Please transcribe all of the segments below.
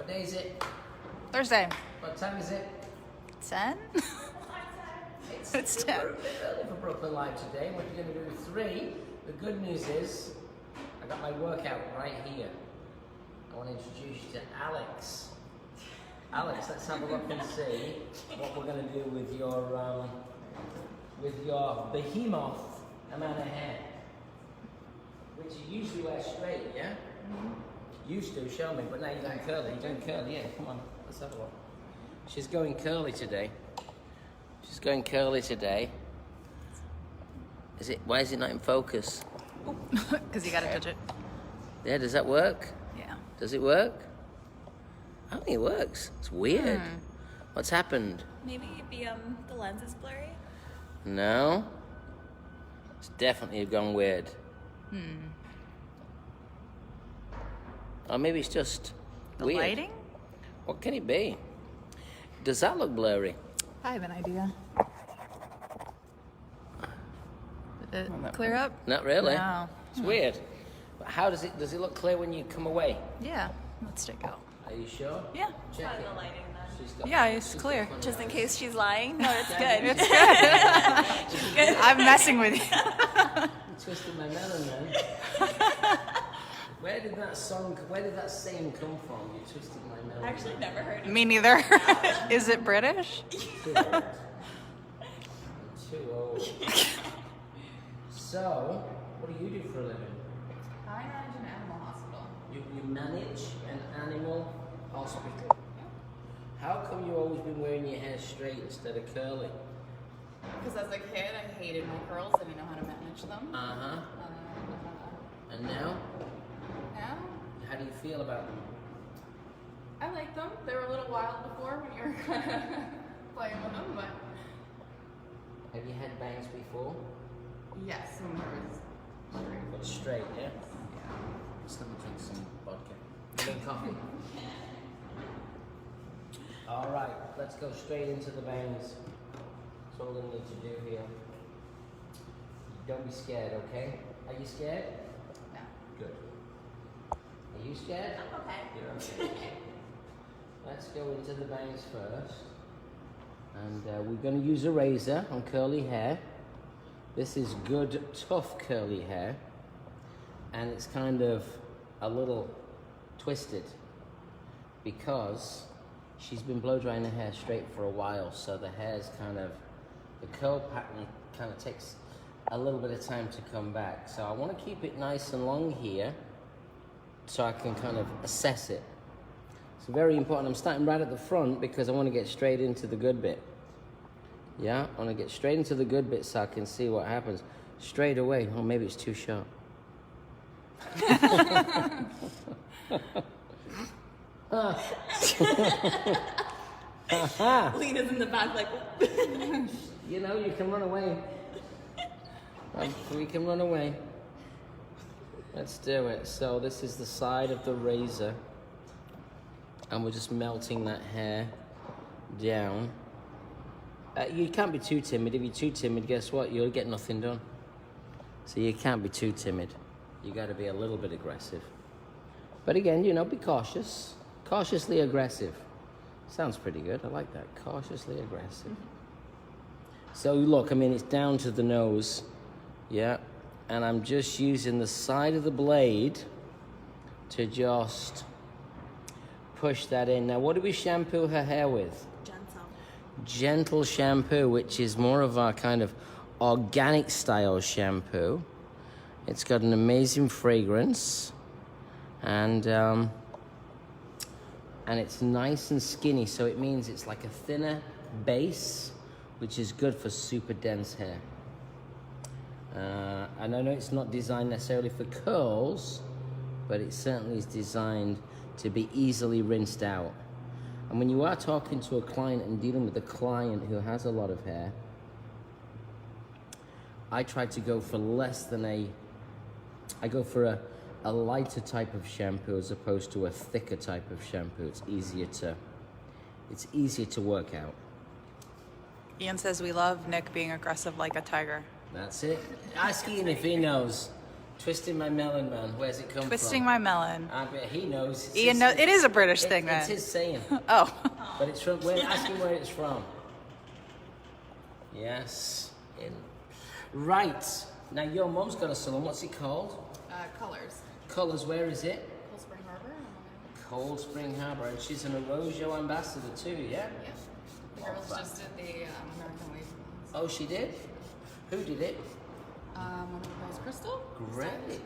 What day is it? Thursday. What time is it? 10? It's 10. We're a bit early for Brooklyn Live today. What you're going to do 3. The good news is, I got my workout right here. I want to introduce you to Alex. Alex, let's have a look and see what we're going to do with your behemoth amount of hair, which you usually wear straight, yeah? Mm-hmm. Used to, show me, but now you're going curly. You're going curly, yeah, come on, let's have a look. She's going curly today. She's going curly today. Why is it not in focus? Because you gotta touch it. Yeah, does that work? Yeah. Does it work? I don't think it works. It's weird. What's happened? Maybe the lens is blurry. No. It's definitely gone weird. Or maybe it's just The weird. lighting? What can it be? Does that look blurry? I have an idea. Did it clear up? Not really. No. It's weird. But how does it look clear when you come away? Yeah. Let's check out. Are you sure? Yeah. Check Try it. the lighting then. Yeah, it's clear. Just in case she's lying. No, it's good. It's good. I'm messing with you. You twisted my melon, man. Where did that saying come from? You twisted my melon. I actually never heard of it. Me neither. Is it British? Too old. I'm too old. So, what do you do for a living? I manage an animal hospital. You manage an animal hospital. How come you've always been wearing your hair straight instead of curly? Because as a kid, I hated my curls. I didn't know how to manage them. Uh-huh. And now? Now, How do you feel about them? I like them. They were a little wild before when you were playing with them, but Have you had bangs before? yes, when there was straight. But straight, yeah? Yeah. Let's let me drink some vodka. Drink coffee. All right, let's go straight into the bangs. That's all we need to do here. Don't be scared, okay? Are you scared? No. Good. Are you scared? I'm okay. You're okay. Let's go into the bangs first. And we're going to use a razor on curly hair. This is good, tough curly hair. And it's kind of a little twisted because she's been blow drying her hair straight for a while. So the hair's the curl pattern kind of takes a little bit of time to come back. So I want to keep it nice and long here so I can kind of assess it. It's very important. I'm starting right at the front because I want to get straight into the good bit. Yeah, I want to get straight into the good bit so I can see what happens. Straight away. Oh, maybe it's too sharp. Lena's in the back like, You know, you can run away. We can run away. Let's do it. So this is the side of the razor. And we're just melting that hair down. You can't be too timid. If you're too timid, guess what? You'll get nothing done. So you can't be too timid. You got to be a little bit aggressive. But again, be cautious. Cautiously aggressive. Sounds pretty good. I like that. Cautiously aggressive. So look, it's down to the nose. Yeah. And I'm just using the side of the blade to just push that in. Now, what do we shampoo her hair with? Gentle shampoo, which is more of our kind of organic style shampoo. It's got an amazing fragrance, and it's nice and skinny, so it means it's like a thinner base, which is good for super dense hair. And I know it's not designed necessarily for curls, but it certainly is designed to be easily rinsed out. And when you are talking to a client and dealing with a client who has a lot of hair, I try to go for I go for a lighter type of shampoo as opposed to a thicker type of shampoo. It's easier to work out. Ian says we love Nick being aggressive like a tiger. That's it. Ask Ian if he knows. Twisting my melon, man. Where's it come Twisting from? my melon. I bet he knows. It's Ian his- knows. It is a British thing, It's then. his saying. Oh. But it's from. Ask him where it's from. Yes. Right. Now your mum's got a salon. What's it called? Colors. Colours. Where is it? Cold Spring Harbor. Cold Spring Harbor, and she's an Arrojo ambassador too. Yeah. Yeah. The girls just did the American Wave. Oh, she did. Who did it? One of the girls, Crystal. Great.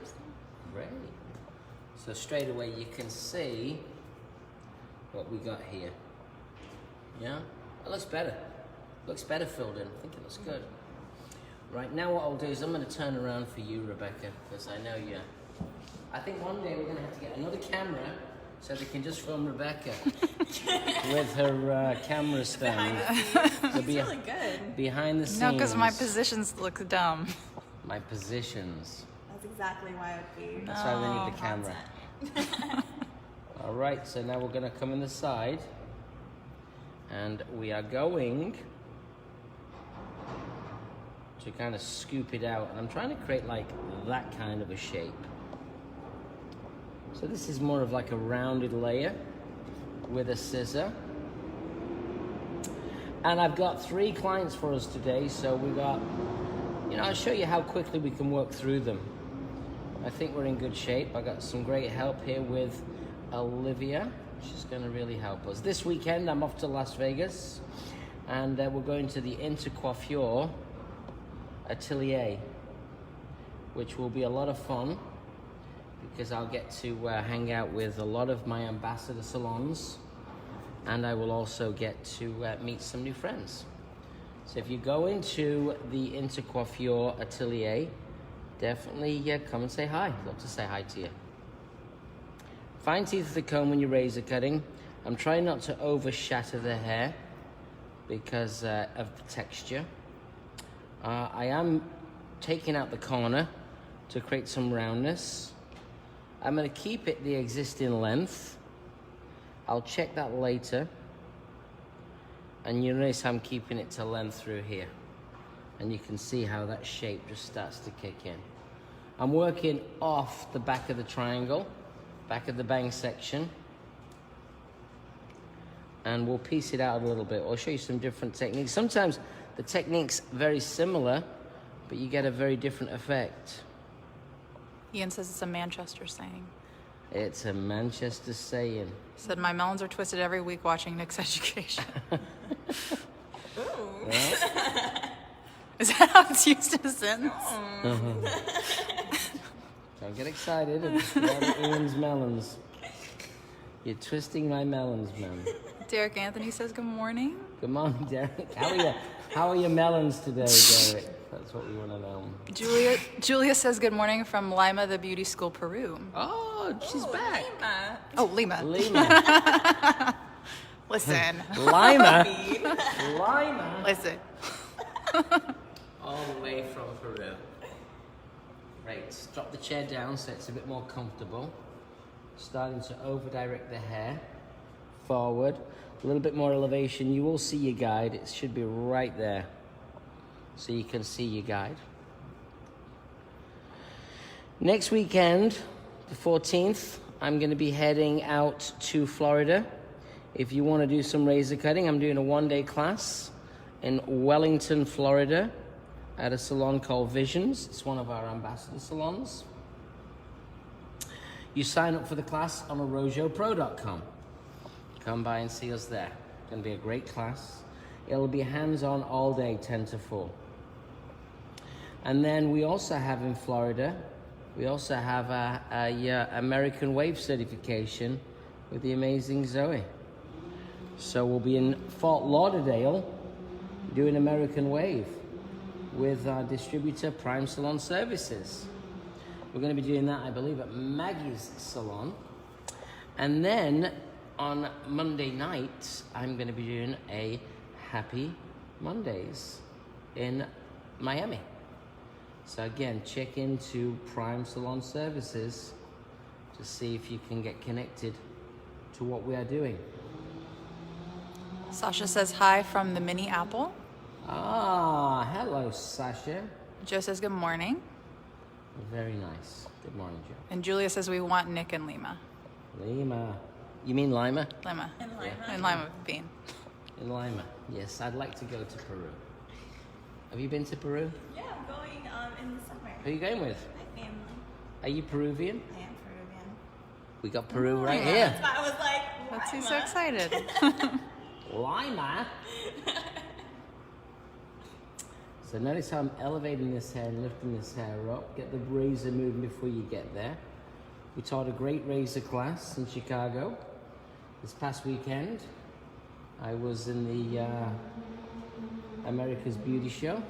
Great. So straight away you can see what we got here. Yeah? It looks better. Looks better filled in. I think it looks good. Right, now what I'll do is I'm going to turn around for you, Rebecca, because I know you. I think one day we're going to have to get another camera so they can just film Rebecca with her camera stand. It's really good. Behind the scenes. No, because my positions look dumb. My positions. That's exactly why it would be. That's why we need the camera. All right, so now we're going to come in the side, and we are going to kind of scoop it out, and I'm trying to create like that kind of a shape. So this is more of like a rounded layer with a scissor. And I've got 3 clients for us today, so we got, I'll show you how quickly we can work through them. I think we're in good shape. I got some great help here with Olivia. She's going to really help us. This weekend, I'm off to Las Vegas, and we're going to the Intercoiffure Atelier, which will be a lot of fun because I'll get to hang out with a lot of my ambassador salons, and I will also get to meet some new friends. So if you go into the Intercoiffure Atelier, definitely come and say hi. I'd love to say hi to you. Fine teeth of the comb when you're razor cutting. I'm trying not to over shatter the hair because of the texture. I am taking out the corner to create some roundness. I'm going to keep it the existing length. I'll check that later. And you notice I'm keeping it to length through here. And you can see how that shape just starts to kick in. I'm working off the back of the triangle, back of the bang section. And we'll piece it out a little bit. I'll show you some different techniques. Sometimes the technique's very similar, but you get a very different effect. Ian says it's a Manchester saying. It's a Manchester saying. Said my melons are twisted every week watching Nick's Education. Yeah. Is that how it's used in a sentence? Don't get excited. It's Ian's melons. You're twisting my melons, man. Derek Anthony says good morning. Good morning, Derek. How are your melons today, Derek? That's what we want to know. Julia says good morning from Lima, the beauty school, Peru. Oh, she's back. Lima. Oh, Lima. Lima. Listen. Lima. Lima. Listen. All the way from Peru. Right, drop the chair down so it's a bit more comfortable. Starting to over-direct the hair forward. A little bit more elevation. You will see your guide. It should be right there. So you can see your guide. Next weekend, the 14th, I'm going to be heading out to Florida. If you want to do some razor cutting, I'm doing a 1-day class in Wellington, Florida, at a salon called Visions. It's one of our ambassador salons. You sign up for the class on arrojopro.com. Come by and see us there. It's going to be a great class. It'll be hands-on all day, 10 to 4. And then we also have in Florida, we also have a American Wave certification with the amazing Zoe. So we'll be in Fort Lauderdale doing American Wave with our distributor Prime Salon Services. We're going to be doing that, I believe, at Maggie's Salon. And then on Monday night, I'm going to be doing a Happy Mondays in Miami. So again, check into Prime Salon Services to see if you can get connected to what we are doing. Sasha says hi from the mini apple. Ah, hello, Sasha. Joe says good morning. Very nice. Good morning, Joe. And Julia says we want Nick and Lima. Lima. You mean Lima? Lima. And Lima. And Lima Bean. In Lima. Yes, I'd like to go to Peru. Have you been to Peru? Yeah, I'm going in the summer. Who are you going with? My family. Are you Peruvian? I am Peruvian. We got Peru right yeah. here. That's why I was like, Let's see, Lima. so excited. Lima. So notice how I'm elevating this hair, lifting this hair up. Get the razor moving before you get there. We taught a great razor class in Chicago this past weekend. I was in the America's Beauty Show,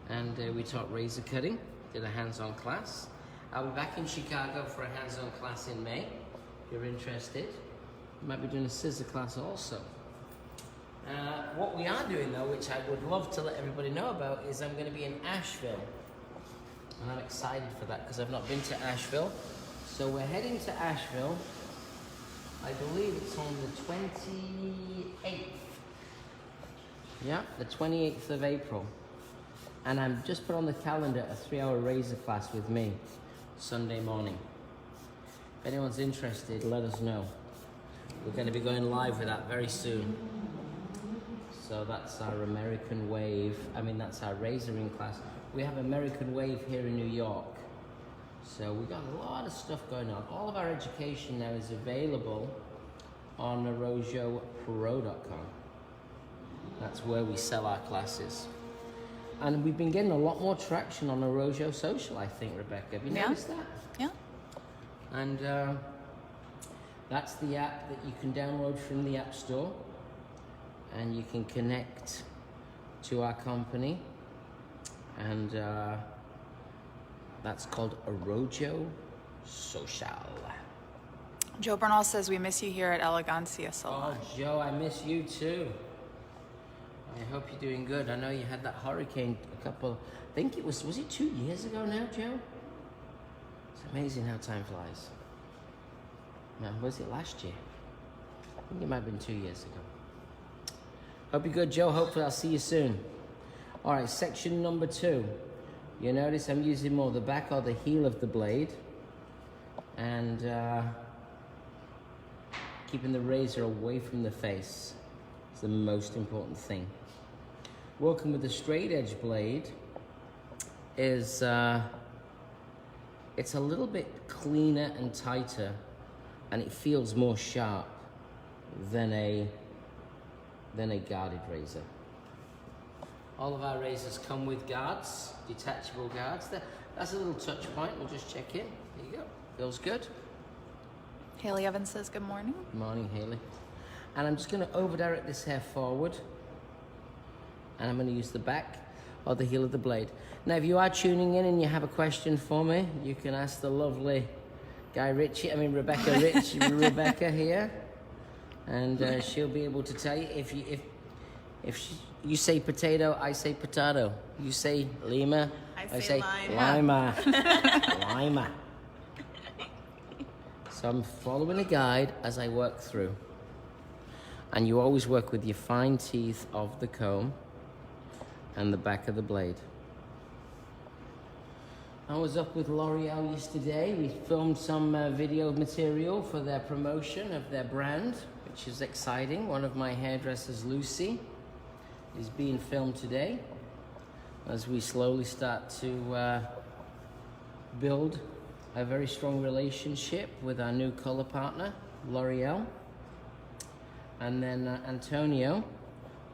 and we taught razor cutting, did a hands-on class. I'll be back in Chicago for a hands-on class in May. If you're interested, I might be doing a scissor class also. What we are doing though, which I would love to let everybody know about, is I'm going to be in Asheville. And I'm excited for that because I've not been to Asheville. So we're heading to Asheville. I believe it's on the 28th. Yeah, the 28th of April. And I'm just put on the calendar a 3-hour razor class with me, Sunday morning. If anyone's interested, let us know. We're going to be going live with that very soon. So that's our American Wave. That's our razoring class. We have American Wave here in New York. So we got a lot of stuff going on. All of our education now is available on arojopro.com. That's where we sell our classes. And we've been getting a lot more traction on Arojo Social, I think, Rebecca. Have you noticed that? Yeah. And that's the app that you can download from the App Store. And you can connect to our company. And that's called Arojo Social. Joe Bernal says we miss you here at Elegancia Oh, Salon. Joe, I miss you too. I hope you're doing good. I know you had that hurricane I think it was it 2 years ago now, Joe? It's amazing how time flies. No, was it last year? I think it might have been 2 years ago. Hope you're good, Joe. Hopefully I'll see you soon. All right, section number 2. You notice I'm using more the back or the heel of the blade. And keeping the razor away from the face is the most important thing. Working with the straight edge blade is it's a little bit cleaner and tighter, and it feels more sharp than a guarded razor. All of our razors come with guards, detachable guards. That's a little touch point. We'll just check in. There you go. Feels good. Haley Evans says good morning. Good morning, Haley. And I'm just going to over direct this hair forward. And I'm going to use the back or the heel of the blade. Now, if you are tuning in and you have a question for me, you can ask the lovely Rebecca here. And she'll be able to tell you. If you say potato, I say potato. You say Lima, I say Lima. Lima. So I'm following a guide as I work through. And you always work with your fine teeth of the comb and the back of the blade. I was up with L'Oreal yesterday. We filmed some video material for their promotion of their brand, which is exciting. One of my hairdressers, Lucy, is being filmed today as we slowly start to build a very strong relationship with our new color partner, L'Oreal. And then Antonio,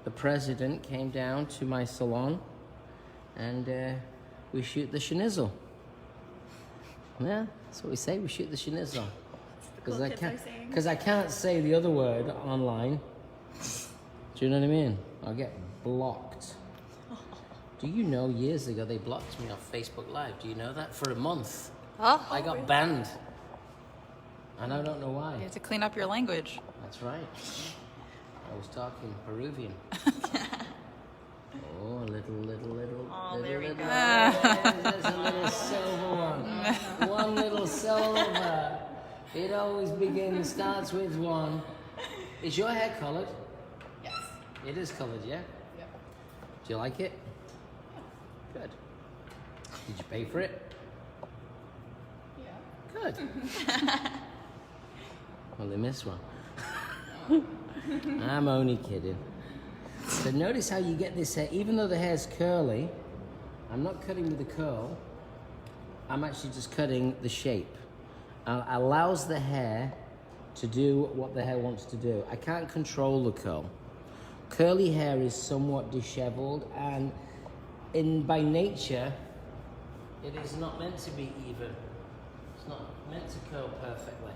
the president, came down to my salon and we shoot the schnizzle. Yeah, that's what we say, we shoot the schnizzle. Because I can't say the other word online. Do you know what I mean? I'll get blocked. Do you know years ago they blocked me off Facebook Live? Do you know that? For a month. Oh, I got banned. And I don't know why. you have to clean up your language. That's right. I was talking Peruvian. Oh, little. Oh, there we go. There's a little silver one. One little silver. It always starts with one. Is your hair colored? Yes. It is colored, yeah? Yep. Do you like it? Good. Did you pay for it? Yeah. Good. Well, they missed one. I'm only kidding. So notice how you get this hair, even though the hair's curly, I'm not cutting with the curl, I'm actually just cutting the shape. Allows the hair to do what the hair wants to do. I can't control the curl. Curly hair is somewhat disheveled, and by nature, it is not meant to be even. It's not meant to curl perfectly.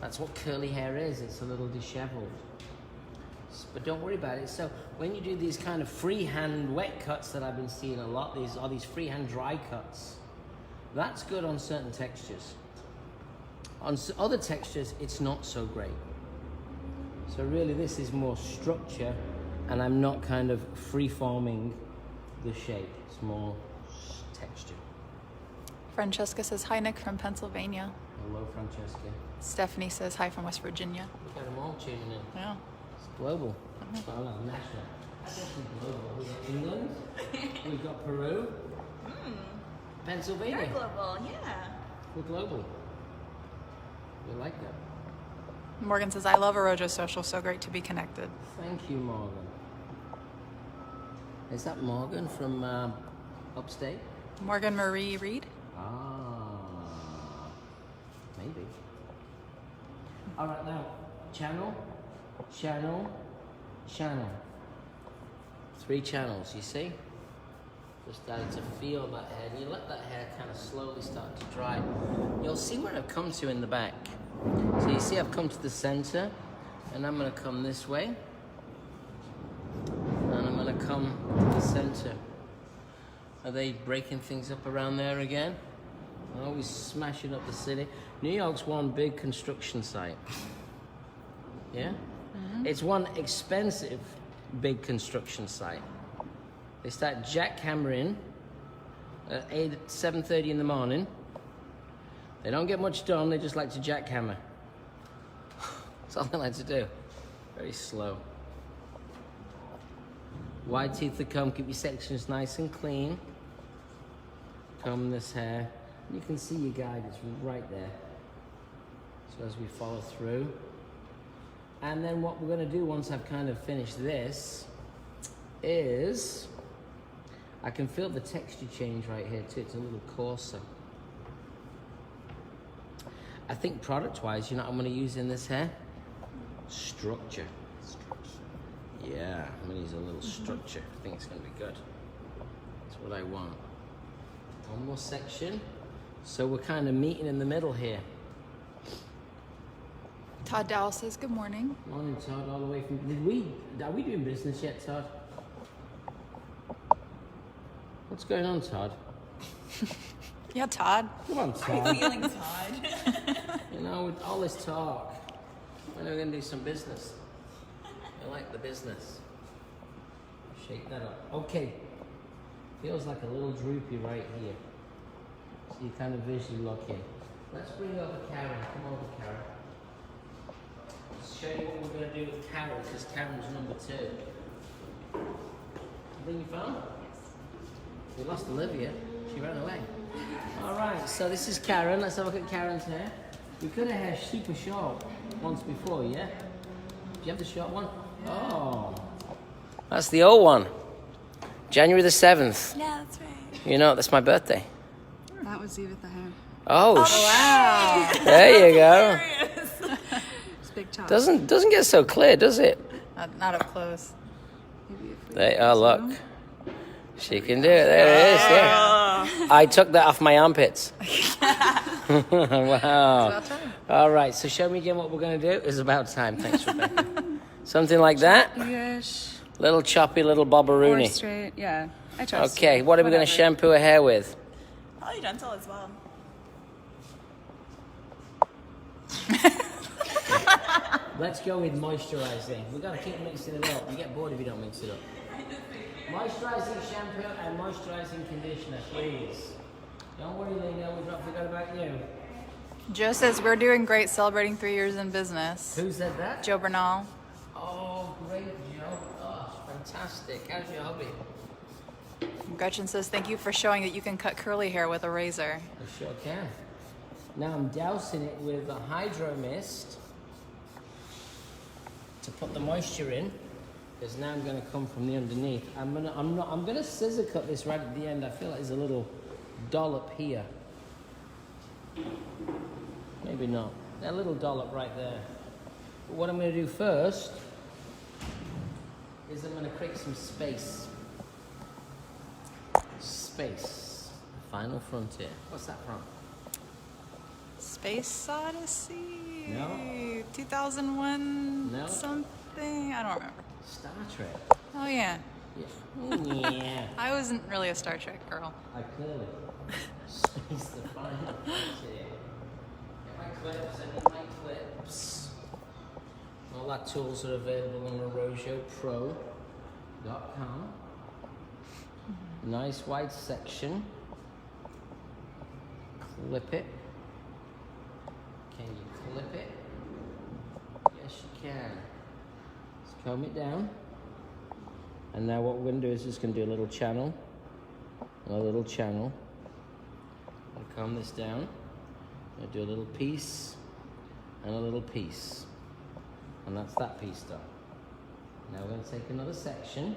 That's what curly hair is. It's a little disheveled. But don't worry about it. So when you do these kind of freehand wet cuts that I've been seeing a lot, these freehand dry cuts, that's good on certain textures. On other textures, it's not so great. So really this is more structure, and I'm not kind of free-forming the shape. It's more texture. Francesca says, hi, Nick from Pennsylvania. Hello, Francesca. Stephanie says, hi from West Virginia. Look at them all tuning in. Yeah. It's global. Well, not national. That's actually global. We've got England. We've got Peru. Pennsylvania. Very global, yeah. We're global. We like that. Morgan says, I love Arojo Social. So great to be connected. Thank you, Morgan. Is that Morgan from upstate? Morgan Marie Reed. Ah, maybe. All right, now, channel, channel, channel. 3 channels, you see? Just starting to feel that hair. And you let that hair kind of slowly start to dry. You'll see where I've come to in the back. So you see I've come to the center, and I'm gonna come this way. And I'm gonna come to the center. Are they breaking things up around there again? Always smashing up the city. New York's one big construction site. Yeah? It's one expensive big construction site. They start jackhammering at 7:30 in the morning. They don't get much done, they just like to jackhammer. That's all they like to do. Very slow. Wide teeth to comb, keep your sections nice and clean. Comb this hair. You can see your guide, it's right there. So as we follow through. And then what we're gonna do once I've kind of finished this is, I can feel the texture change right here too, it's a little coarser. I think product-wise, you know what I'm gonna use in this hair? Structure. Yeah, I'm gonna use a little structure. I think it's gonna be good. That's what I want. One more section. So we're kind of meeting in the middle here. Todd Dowell says, good morning. Morning, Todd, all the way from... Are we doing business yet, Todd? What's going on, Todd? Yeah, Todd. Come on, How are you Todd. feeling, Todd? You know, with all this talk, when are we going to do some business? I like the business. Shake that up. Okay. Feels like a little droopy right here. So you kind of visually lock in. Let's bring over Karen. Come over, Karen. Let's show you what we're going to do with Karen, because Karen's number 2. Bring your phone? Yes. We lost Olivia. She ran away. All right, so this is Karen. Let's have a look at Karen's hair. We cut her hair super short once before, yeah? Do you have the short one? Oh. That's the old one. January the 7th. Yeah, that's right. You know, that's my birthday. That was Eve at the hair. Oh, Wow. there you go. It's big top. Doesn't get so clear, does it? Not up close. Maybe if we There, oh, look. She can do it. There it is, yeah. I took that off my armpits. Wow. All right, so show me again what we're going to do. It's about time. Thanks, Rebecca. Something like that? Choppy-ish. Little choppy, little Or bobberoonie. straight. Yeah. I trust. Okay, what are we going to Whatever. shampoo her hair with? Probably gentle as well. Let's go with moisturizing. We've got to keep mixing it up. You get bored if you don't mix it up. Moisturizing shampoo and moisturizing conditioner, please. Don't worry, Lena, we've not forgot about you. Joe says, we're doing great celebrating 3 years in business. Who said that? Joe Bernal. Oh, great, Joe. Oh, fantastic. How's your hobby? Gretchen says, thank you for showing that you can cut curly hair with a razor. I sure can. Now I'm dousing it with a hydro mist to put the moisture in, because now I'm going to come from the underneath. I'm gonna scissor cut this right at the end. I feel like there's a little dollop here. Maybe not. A little dollop right there. But what I'm going to do first is I'm going to create some space. Space. Final frontier. What's that from? Space Odyssey? No. 2001 No. something? I don't remember. Star Trek. Oh, yeah. Yeah. Yeah. I wasn't really a Star Trek girl. I clearly. Space the final frontier. Get my clips. I need my clips. All our tools are available on arojopro.com. Nice wide section. Clip it. Can you clip it? Yes, you can. Let's comb it down. And now what we're going to do is just going to do a little channel. And a little channel. I'll comb this down. I'll do a little piece. And a little piece. And that's that piece done. Now we're going to take another section.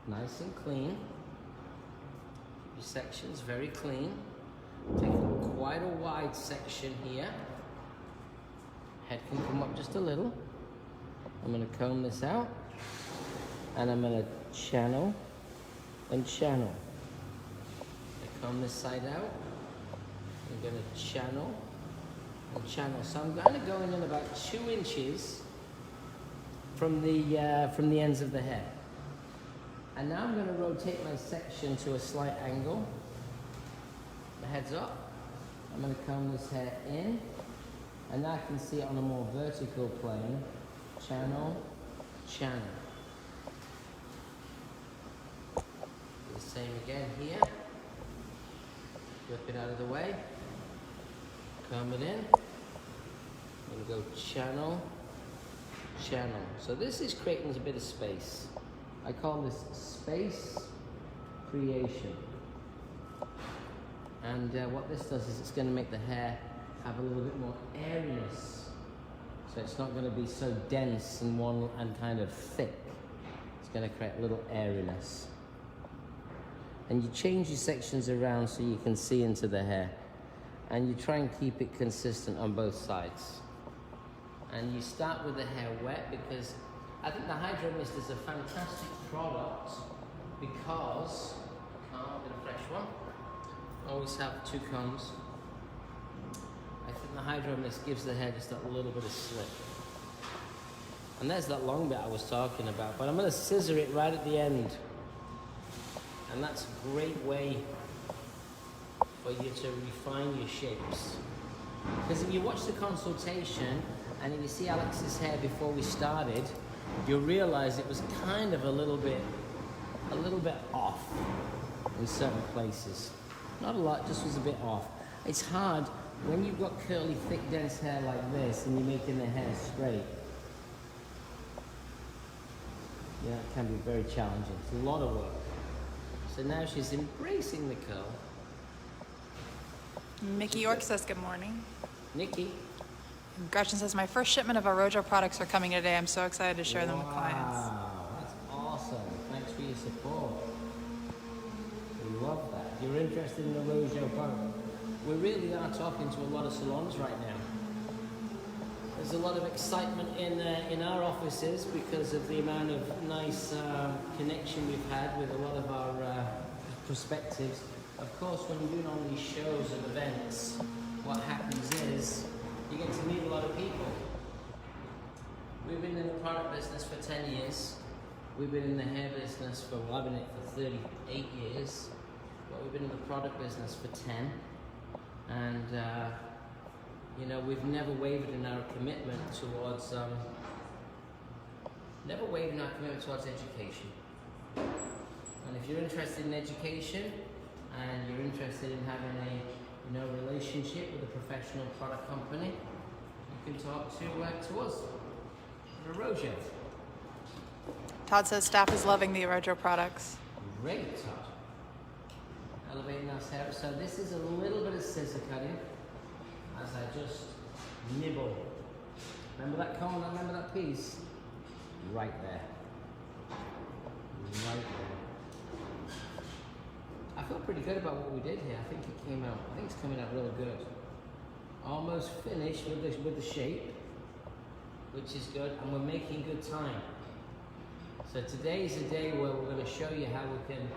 Nice and clean. Your section's very clean. Take quite a wide section here. Head can come up just a little. I'm going to comb this out. And I'm going to channel and channel. I comb this side out. I'm going to channel and channel. So I'm going to go in about 2 inches from the ends of the hair. And now I'm going to rotate my section to a slight angle. The head's up. I'm going to comb this hair in. And now I can see it on a more vertical plane. Channel, channel. Do the same again here. Whip it out of the way. Comb it in. I'm going to go channel, channel. So this is creating a bit of space. I call this space creation. And what this does is it's going to make the hair have a little bit more airiness. So it's not going to be so dense and kind of thick. It's going to create a little airiness. And you change your sections around so you can see into the hair. And you try and keep it consistent on both sides. And you start with the hair wet, because I think the Hydro Mist is a fantastic product because, I'll get a fresh one. Always have 2 combs. I think the Hydro Mist gives the hair just a little bit of slip. And there's that long bit I was talking about, but I'm going to scissor it right at the end. And that's a great way for you to refine your shapes. Because if you watch the consultation and if you see Alex's hair before we started, you'll realize it was kind of a little bit off in certain places. Not a lot, just was a bit off. It's hard when you've got curly, thick, dense hair like this and you're making the hair straight. Yeah, it can be very challenging. It's a lot of work. So now she's embracing the curl. Mickey York says good morning. Nikki. Gretchen says, my first shipment of Arojo products are coming today. I'm so excited to share them with clients. Wow, that's awesome. Thanks for your support. We love that. If you're interested in the Arojo product, we really are talking to a lot of salons right now. There's a lot of excitement in our offices because of the amount of nice connection we've had with a lot of our prospectives. Of course, when you're doing all these shows and events, what happens is you get to meet a lot of people. We've been in the product business for 10 years. We've been in the hair business for, well, I've been in it for 38 years. But we've been in the product business for 10. And, you know, we've never wavered in our commitment towards, education. And if you're interested in education and you're interested in having a relationship with a professional product company, you can talk to us at Arojo. Todd says staff is loving the Arojo products. Great, Todd. Elevating our hair. So this is a little bit of scissor cutting as I just nibble. Remember that cone? Remember that piece? Right there. Right there. I feel pretty good about what we did here. I think it came out. I think it's coming out really good. Almost finished with the shape, which is good, and we're making good time. So today is a day where we're going to show you how we can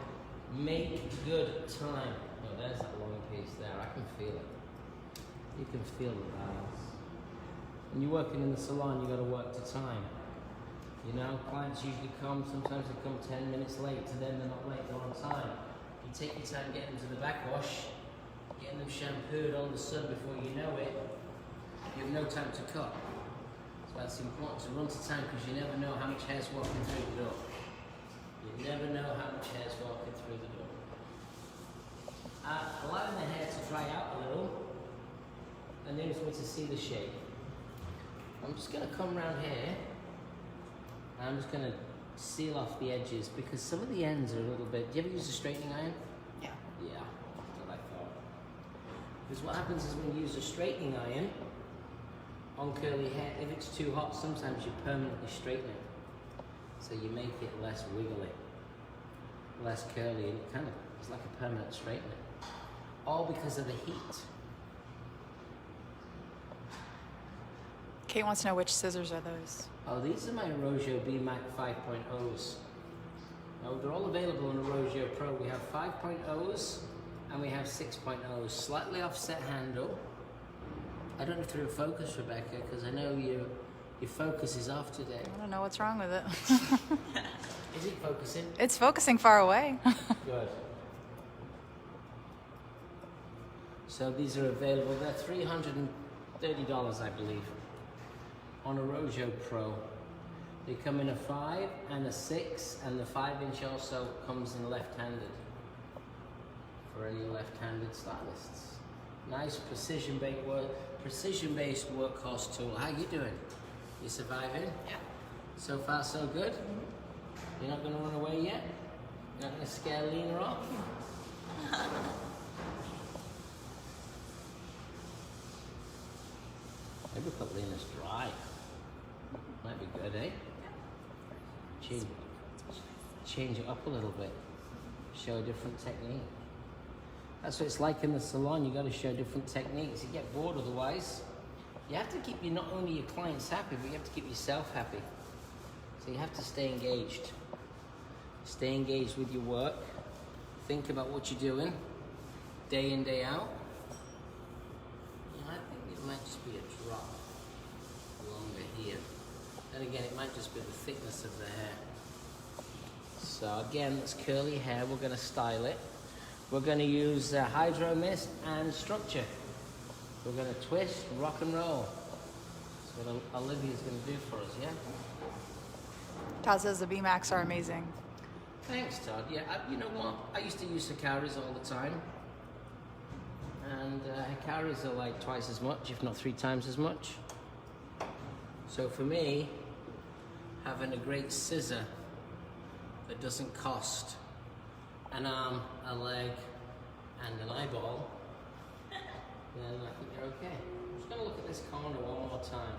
make good time. Oh, there's that long piece there. I can feel it. You can feel the balance. When you're working in the salon, you got to work to time. You know, clients usually come. Sometimes they come 10 minutes late. To them, they're not late. They're on time. You take your time getting them to the backwash, getting them shampooed. All of a sudden, before you know it, you have no time to cut. So that's important to run to time because you never know how much hair's walking through the door. You never know how much hair's walking through the door. Allowing the hair to dry out a little enables me to see the shape. I'm just going to come around here and I'm just going to seal off the edges because some of the ends are a little bit. Do you ever use a straightening iron? Yeah. Yeah, that's what I thought. Because what happens is when you use a straightening iron on curly hair, if it's too hot, sometimes you permanently straighten it. So you make it less wiggly, less curly, and it's like a permanent straightener. All because of the heat. Kate wants to know which scissors are those. Oh, these are my Arojio BMAC 5.0s. Oh, they're all available on Arojio Pro. We have 5.0s and we have 6.0s. Slightly offset handle. I don't know if they're in focus, Rebecca, because I know your focus is off today. I don't know what's wrong with it. Is it focusing? It's focusing far away. Good. So these are available. They're $330, I believe, on Arojio Pro. They come in a 5 and a 6, and the 5-inch also comes in left-handed for any left-handed stylists. Nice precision-based workhorse tool. How you doing? You surviving? Yeah. So far, so good? You're not going to run away yet? You're not going to scare Lena off? Maybe put Lena's dry. Might be good, eh? Change it up a little bit. Show a different technique. That's what it's like in the salon. You got to show different techniques. You get bored otherwise. You have to keep not only your clients happy, but you have to keep yourself happy. So you have to stay engaged. Stay engaged with your work. Think about what you're doing, day in, day out. I think it might just be a drop longer here. And again, it might just be the thickness of the hair. So again, it's curly hair. We're going to style it. We're going to use Hydro Mist and Structure. We're going to twist, rock and roll. That's what Olivia's going to do for us, yeah? Todd says the BMAX are amazing. Thanks, Todd. Yeah, you know what? I used to use Hikaris all the time. And Hikaris are like twice as much, if not 3 times as much. So for me, having a great scissor that doesn't cost an arm, a leg, and an eyeball, then I think you're okay. I'm just going to look at this corner one more time.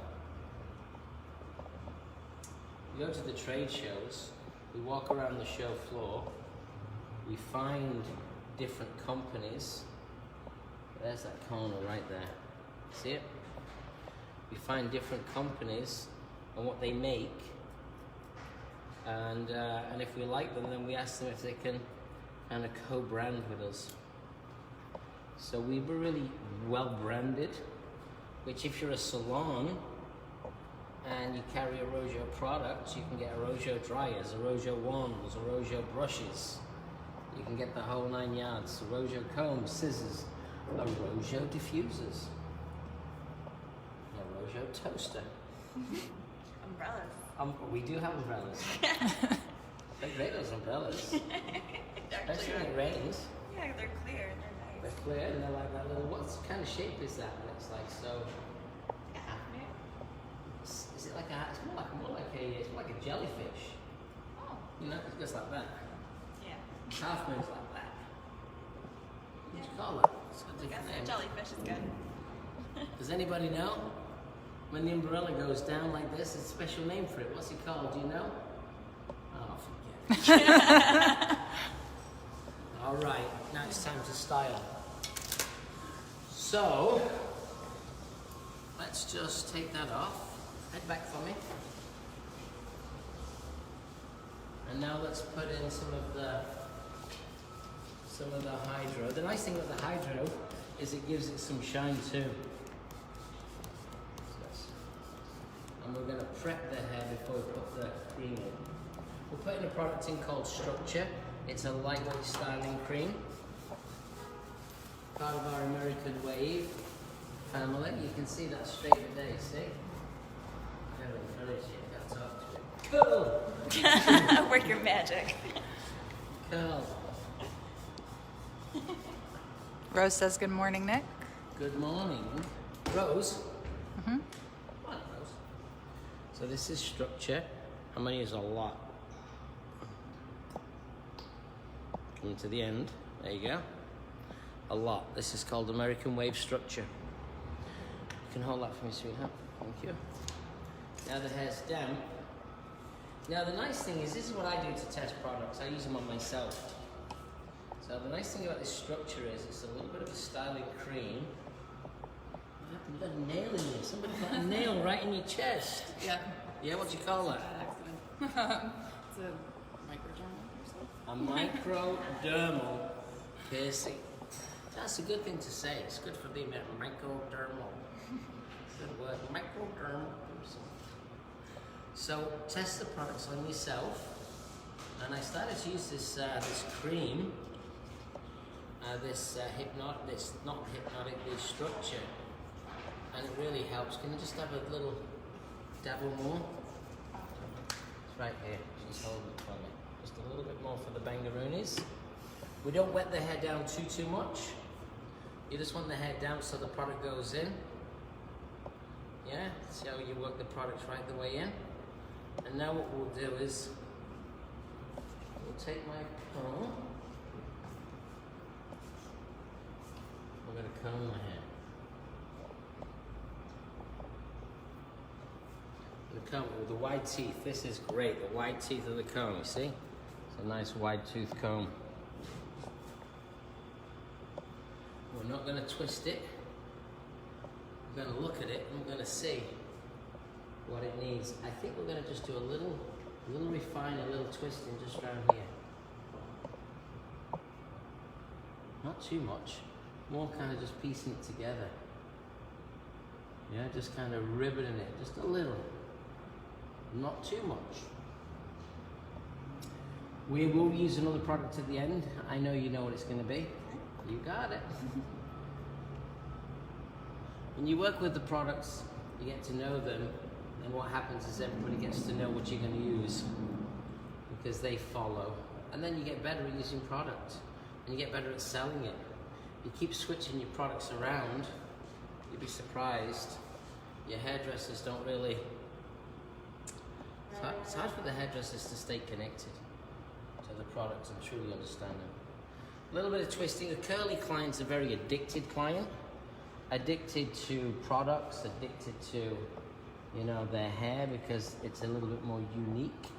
We go to the trade shows, we walk around the show floor, we find different companies. There's that corner right there. See it? We find different companies and what they make, and if we like them, then we ask them if they can kind of co-brand with us. So we were really well branded, which if you're a salon and you carry Arojio products, you can get Arojio dryers, Arojio wands, Arojio brushes. You can get the whole 9 yards. Arojio combs, scissors, Arojio diffusers, Arojio toaster. Umbrellas. We do have umbrellas. They're great, those umbrellas. Especially when it rains. Yeah, they're clear and they're nice. They're clear and they're like that little, what kind of shape is that? And it's like so. Is it like a? It's more like a jellyfish. Oh. You know, it goes like that. Yeah. Half moon's like that. What do you call it? It's got a I guess different name. jellyfish is good. Does anybody know? When the umbrella goes down like this, it's a special name for it. What's it called? Do you know? Oh, forget it. All right, now it's time to style. So, let's just take that off. Head back for me. And now let's put in some of the hydro. The nice thing about the hydro is it gives it some shine too. And we're going to prep the hair before we put the cream in. We're putting a product in called Structure. It's a lightweight styling cream. Part of our American Wave family. You can see that straight away, see? I haven't finished yet, got to talk to it. Cool! Work your magic. Cool. Rose says good morning, Nick. Good morning. Rose? Mm-hmm. Come on, Rose. So this is Structure. I'm going to use a lot. Coming to the end. There you go. A lot. This is called American Wave Structure. You can hold that for me, sweetheart. Thank you. Now the hair's damp. Now the nice thing is, this is what I do to test products. I use them on myself. So the nice thing about this Structure is it's a little bit of a styling cream. What happened? You got a nail in you. Somebody got a nail right in your chest. Yeah. Yeah, what do you call that? It's a microdermal or something. A microdermal piercing. That's a good thing to say. It's good for the microdermal. Good word. Microdermal piercing. So test the products on yourself. And I started to use this cream. This Structure, and it really helps. Can you just have a little dabble more? It's right here. Just hold it for me. Just a little bit more for the bangaroonies. We don't wet the hair down too much. You just want the hair down so the product goes in. Yeah. See how you work the products right the way in. And now what we'll do is we'll take my comb. We're going to comb my hair. The comb with the wide teeth. This is great. The wide teeth of the comb. You see? It's a nice wide tooth comb. We're not going to twist it. We're going to look at it and we're going to see what it needs. I think we're going to just do a little refine, a little twisting just around here. Not too much. More kind of just piecing it together. Yeah, just kind of ribboning it, just a little. Not too much. We will use another product at the end. I know you know what it's going to be. You got it. When you work with the products, you get to know them, and what happens is everybody gets to know what you're going to use because they follow. And then you get better at using product, and you get better at selling it. You keep switching your products around, you'd be surprised. Your hairdressers don't really... It's hard for the hairdressers to stay connected to the products and truly understand them. A little bit of twisting. The curly client's a very addicted client. Addicted to products, addicted to, you know, their hair because it's a little bit more unique.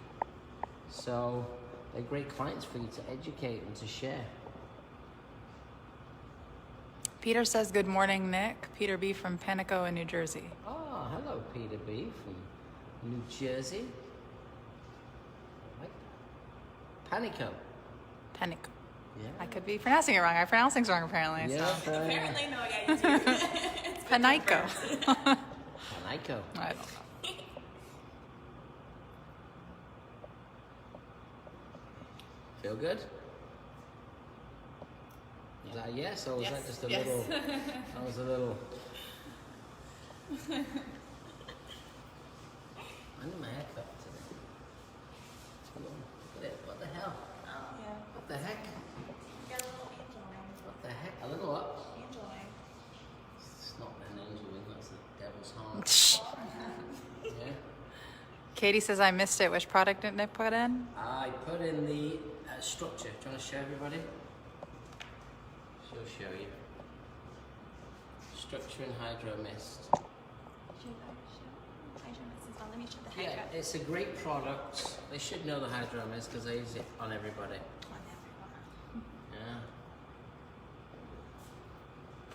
So they're great clients for you to educate and to share. Peter says good morning, Nick. Peter B. from Panico in New Jersey. Oh, hello, Peter B. from New Jersey. Right. Panico. Panico. Yeah. I could be pronouncing it wrong. I pronounce things wrong apparently. Yeah, So. Apparently, no, yeah, you do. It's been Panico. confirmed. Panico. I don't know. Feel good? Is that a yes, or was that just a little? That was a little. I need my haircut today. Look at it. What the hell? Oh, yeah. What the heck? You got a little angel wing. What the heck? A little what? Angel wing. It's not an angel wing, that's the devil's heart. Yeah? Katie says I missed it. Which product didn't I put in? I put in the structure. Do you want to show everybody? She'll show you. Structure and Hydro Mist. Let me check the Yeah, hydro. it's a great product. They should know the Hydro Mist because I use it on everybody. Yeah.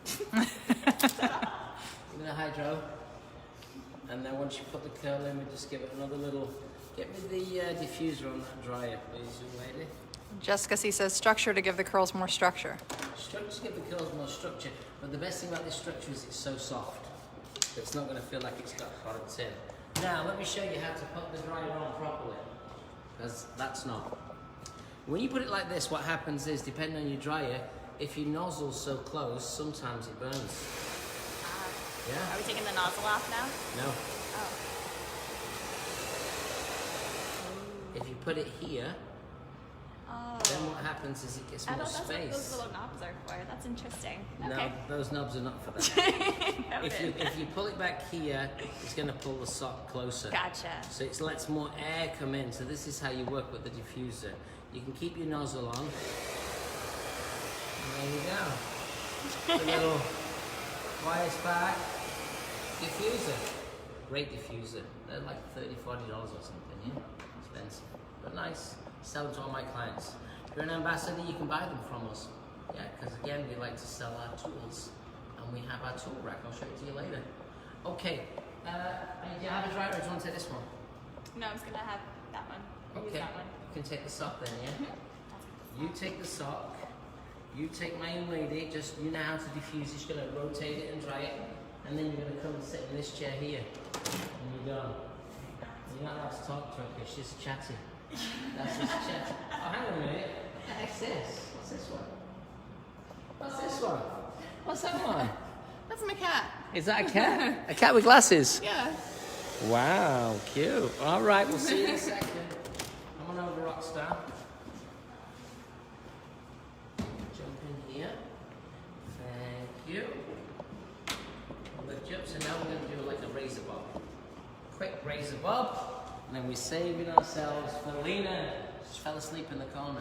Give me the Hydro. And then once you put the curl in, we just give it another little... Get me the diffuser on that dryer, please, young lady. Jessica C says structure to give the curls more structure. Structure to give the curls more structure, but the best thing about this structure is it's so soft. It's not going to feel like it's got products in. Now, let me show you how to put the dryer on properly, because that's not. When you put it like this, what happens is, depending on your dryer, if your nozzle's so close, sometimes it burns. Yeah? Are we taking the nozzle off now? No. Oh. If you put it here, then what happens is it gets more That's what those space. little knobs are for. That's interesting. No, Okay. those knobs are not for that. Noted. If you pull it back here, it's going to pull the sock closer. Gotcha. So it lets more air come in. So this is how you work with the diffuser. You can keep your nozzle on. And there you go. A little wire spark diffuser. Great diffuser. They're like $30, $40 or something, yeah? Expensive, but nice. Sell them to all my clients. If you're an ambassador, you can buy them from us. Yeah, because again, we like to sell our tools. And we have our tool rack. I'll show it to you later. Okay. Do you have a dryer or do you want to take this one? No, I was gonna have that one. Use Okay. that one. You can take the sock then, yeah? You take the sock. You take my young lady. Just, you know how to diffuse it. You're going to rotate it and dry it. And then you're going to come and sit in this chair here. And you're done. You're not allowed to talk to her because she's chatty. That's just chatty. Oh, hang on a minute. What's this? What's this one? What's this one? What's that one? That's my cat. Is that a cat? A cat with glasses? Yeah. Wow, cute. All right, we'll see you in a second. Come on over, Rockstar. Jump in here. Thank you. Lift you up. So now we're going to do like a razor bob. Quick razor bob. And then we're saving ourselves for Lena. She fell asleep in the corner.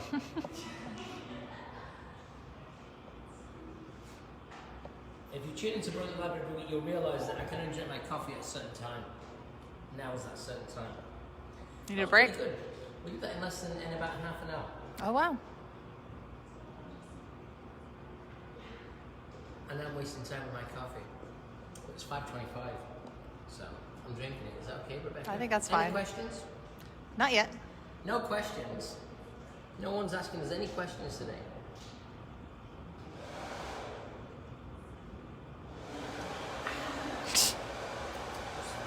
If you tune into Brother Laboratory, you'll realise that I can only drink my coffee at a certain time. Now is that certain time. You need a break? Good. We did that in less than in about half an hour. Oh wow. And I'm wasting time with my coffee. It's 5:25, so I'm drinking it. Is that okay, Rebecca? I think that's Any fine. questions? Not yet. No questions. No one's asking us any questions today.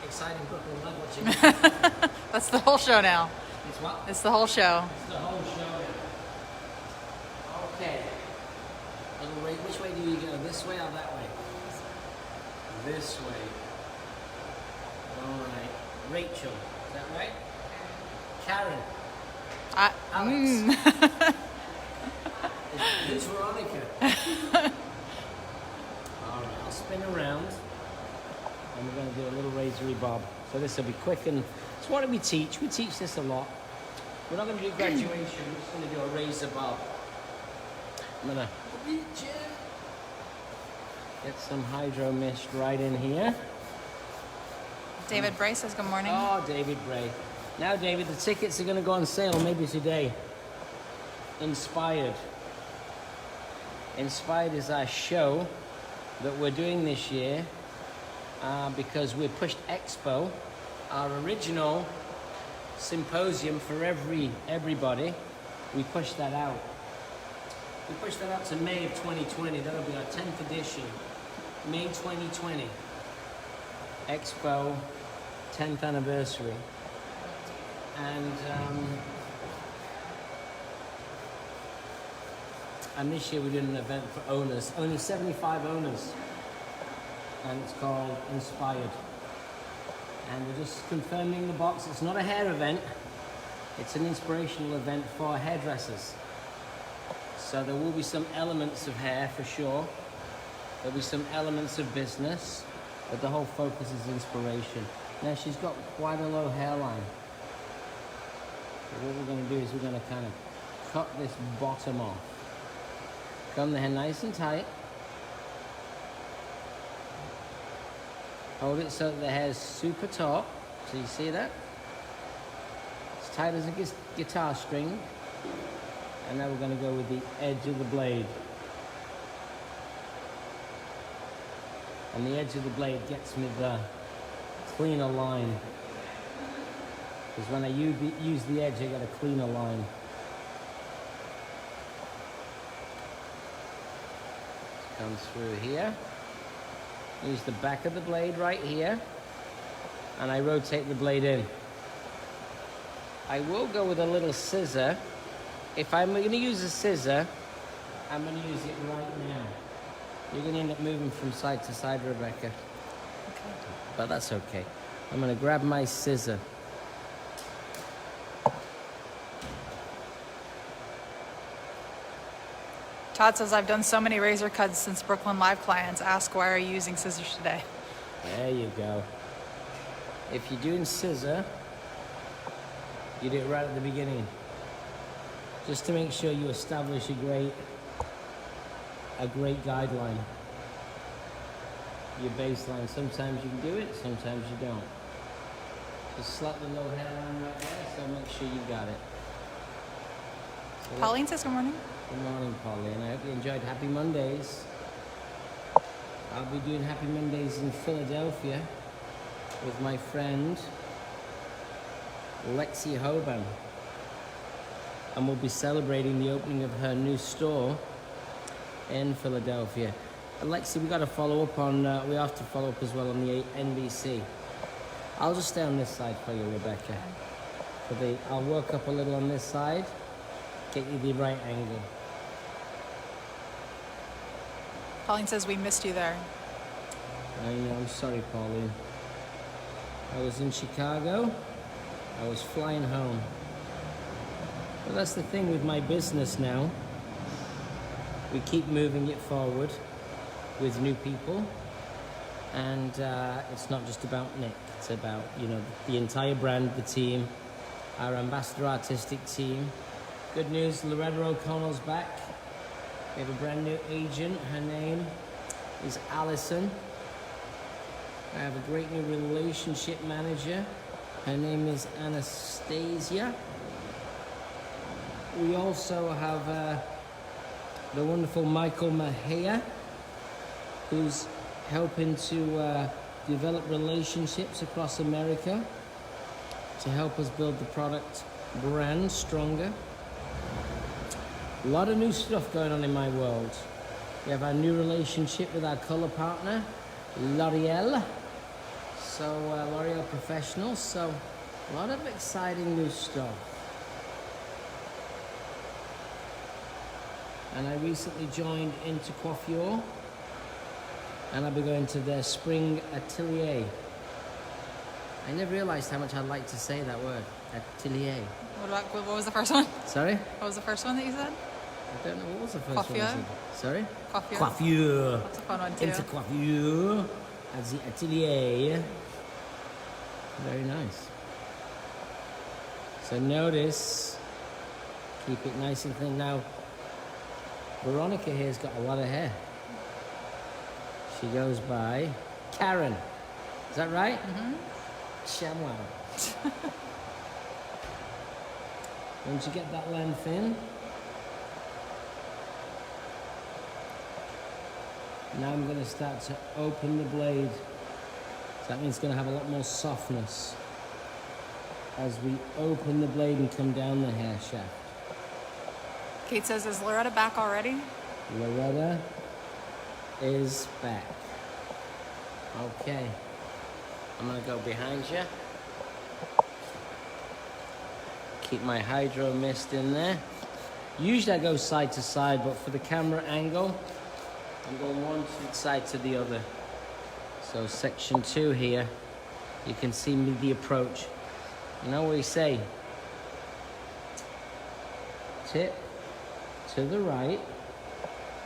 Exciting Brooklyn Live watching. That's the whole show now. It's what? It's the whole show. It's the whole show. Okay. Little Ray, which way do you go? This way or that way? This way. All right. Rachel, is that right? Karen. Alex. Who's Veronica? All right. I'll spin around, and we're going to do a little razory bob. So this will be quick, and it's what we teach. We teach this a lot. We're not going to do graduation. We're just going to do a razor bob. I'm going to reach in. Get some hydro mist right in here. David Bray says good morning. Oh, David Bray. Now, David, the tickets are going to go on sale maybe today. Inspired. Inspired is our show that we're doing this year because we pushed Expo, our original symposium for everybody. We pushed that out. We pushed that out to May of 2020. That'll be our 10th edition. May 2020. Expo 10th anniversary. And this year we're doing an event for owners. Only 75 owners. And it's called Inspired. And we're just confirming the box. It's not a hair event. It's an inspirational event for hairdressers. So there will be some elements of hair for sure. There'll be some elements of business. But the whole focus is inspiration. Now she's got quite a low hairline. So what we're going to do is we're going to kind of cut this bottom off. Comb the hair nice and tight. Hold it so that the hair is super taut. So you see that? As tight as a guitar string. And now we're going to go with the edge of the blade. And the edge of the blade gets me the cleaner line. Because when I use the edge, I get a cleaner line. Comes through here. Use the back of the blade right here. And I rotate the blade in. I will go with a little scissor. If I'm going to use a scissor, I'm going to use it right now. You're going to end up moving from side to side, Rebecca. Okay. But that's okay. I'm going to grab my scissor. Todd says, I've done so many razor cuts since Brooklyn Live clients ask, why are you using scissors today? There you go. If you're doing scissor, you do it right at the beginning. Just to make sure you establish a great guideline. Your baseline. Sometimes you can do it, sometimes you don't. Just slap the low hairline right there, so make sure you got it. So Pauline says, good morning. good morning, Pauline. I hope you enjoyed Happy Mondays. I'll be doing Happy Mondays in Philadelphia with my friend Lexi Hoban. And we'll be celebrating the opening of her new store in Philadelphia. Lexi, we got to follow up on, we have to follow up as well on the NBC. I'll just stay on this side for you, Rebecca. I'll work up a little on this side, get you the right angle. Pauline says, we missed you there. I know, I'm sorry, Pauline. I was in Chicago. I was flying home. But that's the thing with my business now. We keep moving it forward with new people. And it's not just about Nick. It's about, the entire brand, the team, our ambassador artistic team. Good news, Loretta O'Connell's back. We have a brand new agent. Her name is Allison. I have a great new relationship manager. Her name is Anastasia. We also have the wonderful Michael Mahia, who's helping to develop relationships across America to help us build the product brand stronger. A lot of new stuff going on in my world. We have our new relationship with our color partner, L'Oreal. So, L'Oreal Professional. So, a lot of exciting new stuff. And I recently joined Into Coiffure. And I'll be going to their spring atelier. I never realized how much I'd like to say that word, atelier. What was the first one? Sorry? What was the first one that you said? I don't know, what was the first Coiffure? one? Sorry? Coiffure. Coiffure. That's a fun one too. Into Coiffure at the atelier. Very nice. So notice, keep it nice and thin. Now, Veronica here's got a lot of hair. She goes by Karen. Is that right? Mm-hmm. Shamwow. Once you get that length in, now I'm going to start to open the blade. So that means it's going to have a lot more softness as we open the blade and come down the hair shaft. Kate says, is Loretta back already? Loretta is back. Okay. I'm going to go behind you. Keep my hydro mist in there. Usually I go side to side, but for the camera angle, I'm going one side to the other. So section 2 here, you can see me the approach. You know what we say? Tip to the right.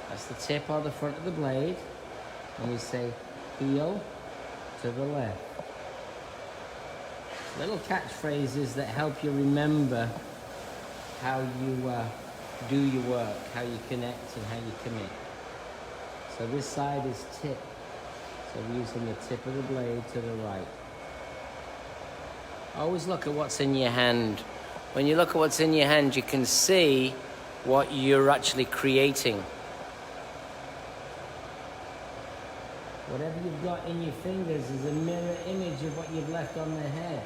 That's the tip or the front of the blade. And we say heel to the left. Little catchphrases that help you remember how you do your work, how you connect and how you commit. So this side is tip. So we're using the tip of the blade to the right. Always look at what's in your hand. When you look at what's in your hand, you can see what you're actually creating. Whatever you've got in your fingers is a mirror image of what you've left on the head.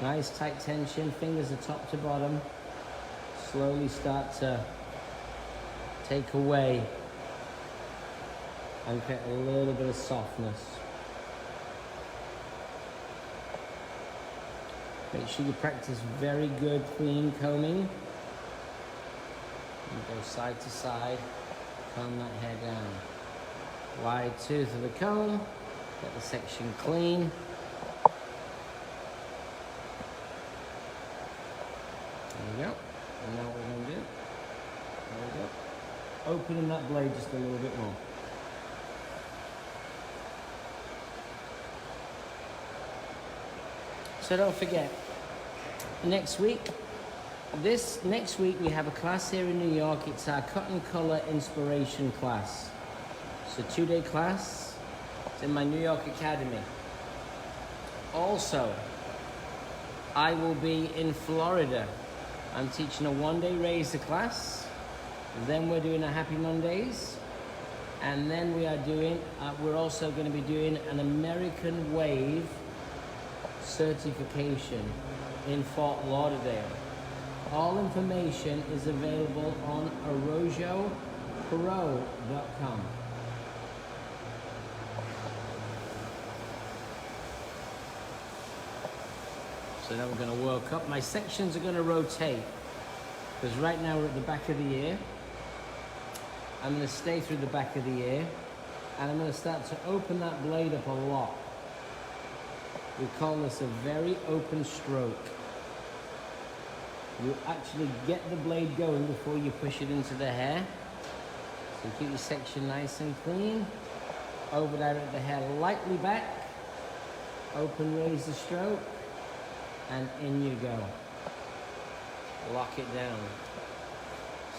Nice tight tension, fingers are top to bottom. Slowly start to take away and create a little bit of softness. Make sure you practice very good clean combing. And go side to side, comb that hair down. Wide tooth of the comb, get the section clean. There we go. And now what we're going to do, there we go. Opening that blade just a little bit more. So don't forget, next week we have a class here in New York. It's our cut and color inspiration class. It's a 2-day class. It's in my New York Academy. Also, I will be in Florida. I'm teaching a 1-day razor class. Then we're doing a Happy Mondays. And then we're also going to be doing an American Wave certification in Fort Lauderdale. All information is available on arrojopro.com. So now we're going to work up. My sections are going to rotate because right now we're at the back of the ear. I'm going to stay through the back of the ear and I'm going to start to open that blade up a lot. We call this a very open stroke. You actually get the blade going before you push it into the hair. So keep your section nice and clean. Over direct the hair lightly back. Open razor stroke. And in you go. Lock it down.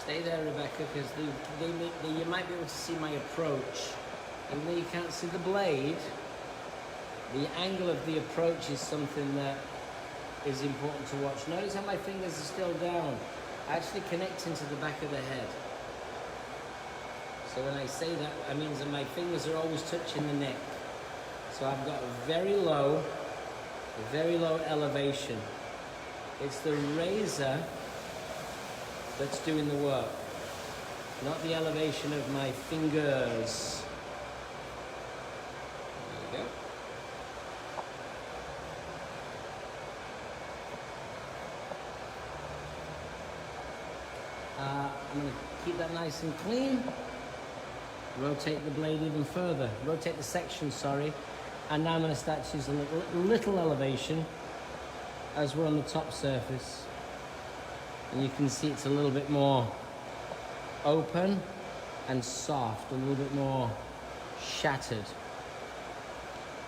Stay there, Rebecca, because you might be able to see my approach. Even though you can't see the blade, the angle of the approach is something that is important to watch. Notice how my fingers are still down, actually connecting to the back of the head. So when I say that, I mean that my fingers are always touching the neck. So I've got a very low elevation. It's the razor that's doing the work, not the elevation of my fingers. There you go. I'm going to keep that nice and clean. Rotate the blade even further. Rotate the section, sorry. And now I'm going to start to use a little elevation as we're on the top surface. And you can see it's a little bit more open and soft, a little bit more shattered.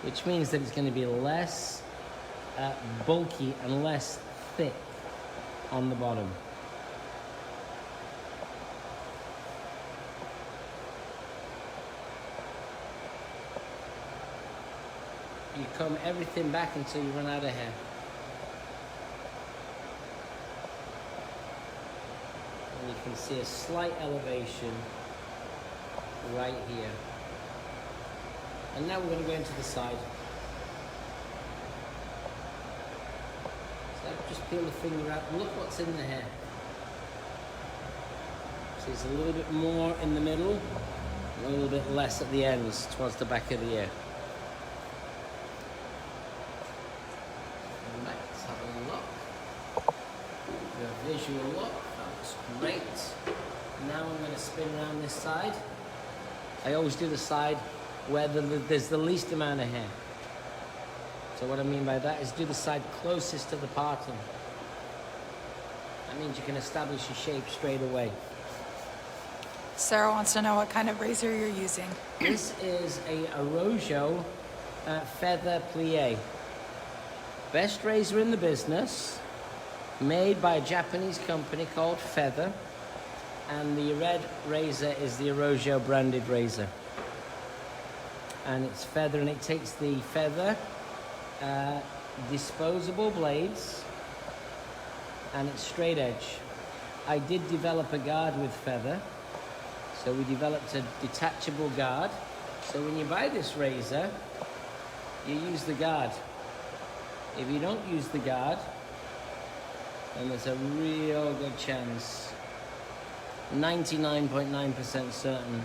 Which means that it's going to be less bulky and less thick on the bottom. You comb everything back until you run out of hair. And you can see a slight elevation right here. And now we're going to go into the side. So just peel the finger out and look what's in the hair. So there's a little bit more in the middle, and a little bit less at the ends towards the back of the ear. Let's have a look. The visual look, that's great. Now I'm going to spin around this side. I always do the side where there's the least amount of hair. So what I mean by that is do the side closest to the parting. That means you can establish your shape straight away. Sarah wants to know what kind of razor you're using. This is a Rojo feather plie. Best razor in the business, made by a Japanese company called Feather, and the red razor is the Rojo branded razor. And it's feather, and it takes the feather disposable blades, and it's straight edge. I did develop a guard with Feather, so we developed a detachable guard. So when you buy this razor, you use the guard. If you don't use the guard, then there's a real good chance, 99.9% certain,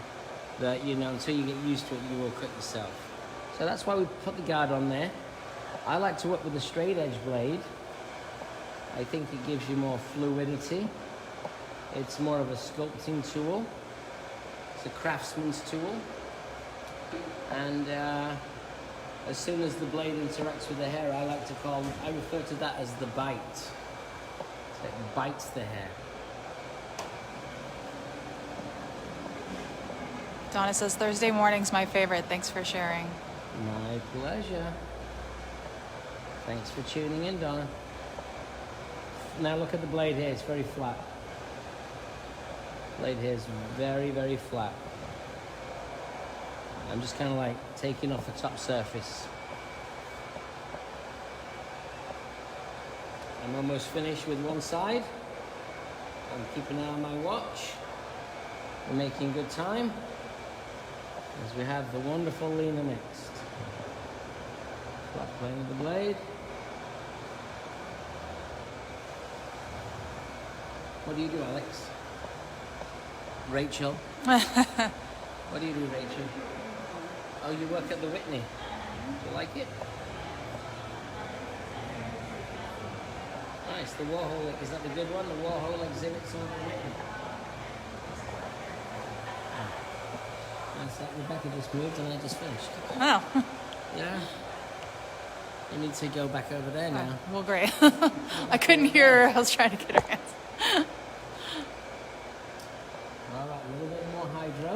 that, you know, until you get used to it, you will cut yourself. So that's why we put the guard on there. I like to work with a straight edge blade. I think it gives you more fluidity. It's more of a sculpting tool. It's a craftsman's tool. And as soon as the blade interacts with the hair, I refer to that as the bite. So it bites the hair. Donna says Thursday morning's my favorite. Thanks for sharing. My pleasure. Thanks for tuning in, Donna. Now look at the blade here, it's very flat. Blade here is very, very flat. I'm just kind of like taking off the top surface. I'm almost finished with one side. I'm keeping an eye on my watch. We're making good time as we have the wonderful Lena next. Flat plane of the blade. What do you do, Alex? Rachel? What do you do, Rachel? Oh, you work at the Whitney. Do you like it? Nice, the Warhol, is that the good one? The Warhol exhibits on the Whitney. Nice, that Rebecca just moved and I just finished. Oh. Yeah. You need to go back over there now. Well, great. I couldn't hear her. I was trying to get her hands. All right, a little bit more hydro.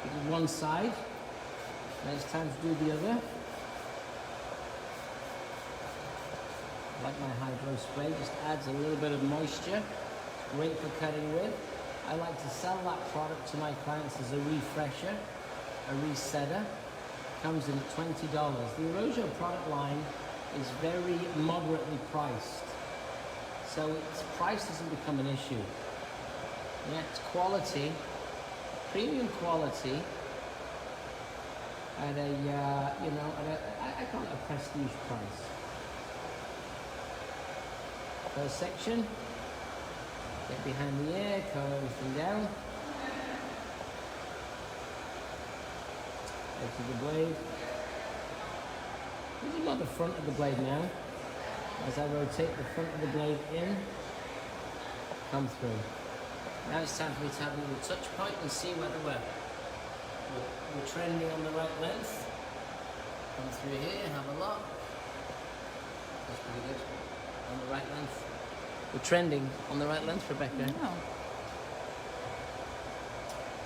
We did one side. Now it's time to do the other. I like my hydro spray, just adds a little bit of moisture. Great for cutting with. I like to sell that product to my clients as a refresher, a resetter. Comes in at $20. The Rojo product line is very moderately priced. So its price doesn't become an issue. Yeah, it's quality, premium quality at a, I call it a prestige price. First section, get behind the ear, curl everything down. Go to the blade. This is not the front of the blade now. As I rotate the front of the blade in, come through. Now it's time for me to have a little touch point and see whether we're trending on the right length. Come through here, have a look. That's pretty good. On the right length. We're trending on the right length, Rebecca. Oh.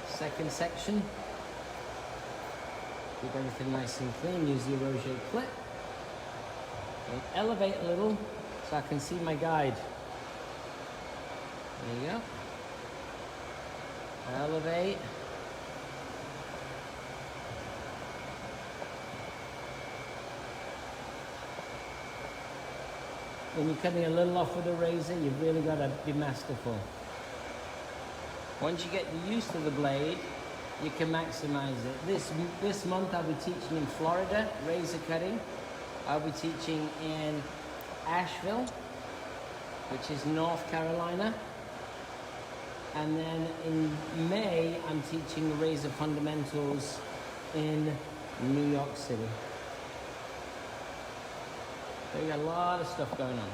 Second section. Keep everything nice and clean. Use the Rojo clip. And elevate a little so I can see my guide. There you go. Elevate. When you're cutting a little off with a razor, you've really got to be masterful. Once you get used to the blade, you can maximize it. This month I'll be teaching in Florida, razor cutting. I'll be teaching in Asheville, which is North Carolina. And then in May, I'm teaching razor fundamentals in New York City. So we got a lot of stuff going on.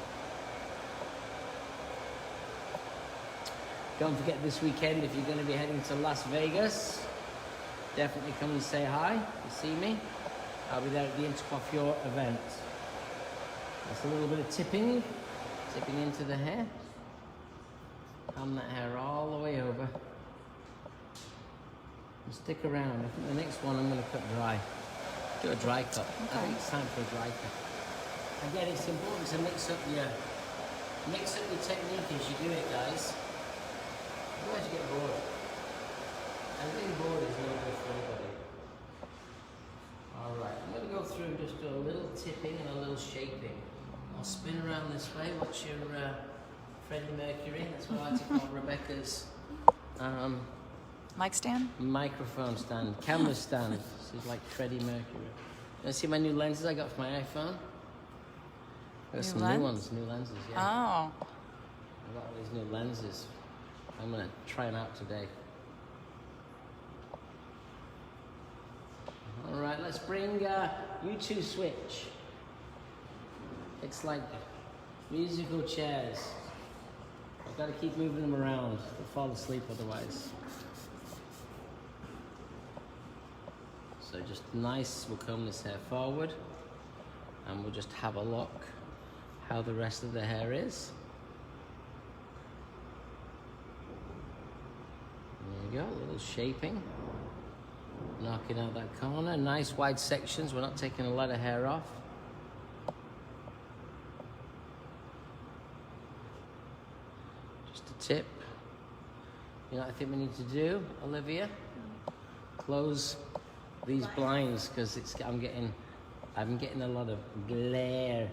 Don't forget this weekend, if you're going to be heading to Las Vegas, definitely come and say hi to see me. I'll be there at the Intercoiffure event. That's a little bit of tipping into the hair. Comb that hair all the way over. Stick around. I think the next one I'm going to cut dry. Do a dry cut. I think it's time for a dry cut. Again, it's important to mix up your technique as you do it, guys. Otherwise you get bored. And being bored is no good for anybody. Alright, I'm going to go through and just do a little tipping and a little shaping. I'll spin around this way. Watch your Freddie Mercury. That's what I like to call Rebecca's Mic stand? microphone stand, camera stand. She's like Freddie Mercury. You see my new lenses I got for my iPhone? I got some new lenses, yeah. Oh. I got all these new lenses. I'm gonna try them out today. All right, let's bring you two switch. It's like musical chairs. I've got to keep moving them around. They'll fall asleep otherwise. So just nice, we'll comb this hair forward and we'll just have a look how the rest of the hair is. There you go, a little shaping. Knocking out that corner. Nice wide sections, we're not taking a lot of hair off. Just a tip. You know what I think we need to do, Olivia? Close these blinds because I'm getting a lot of glare.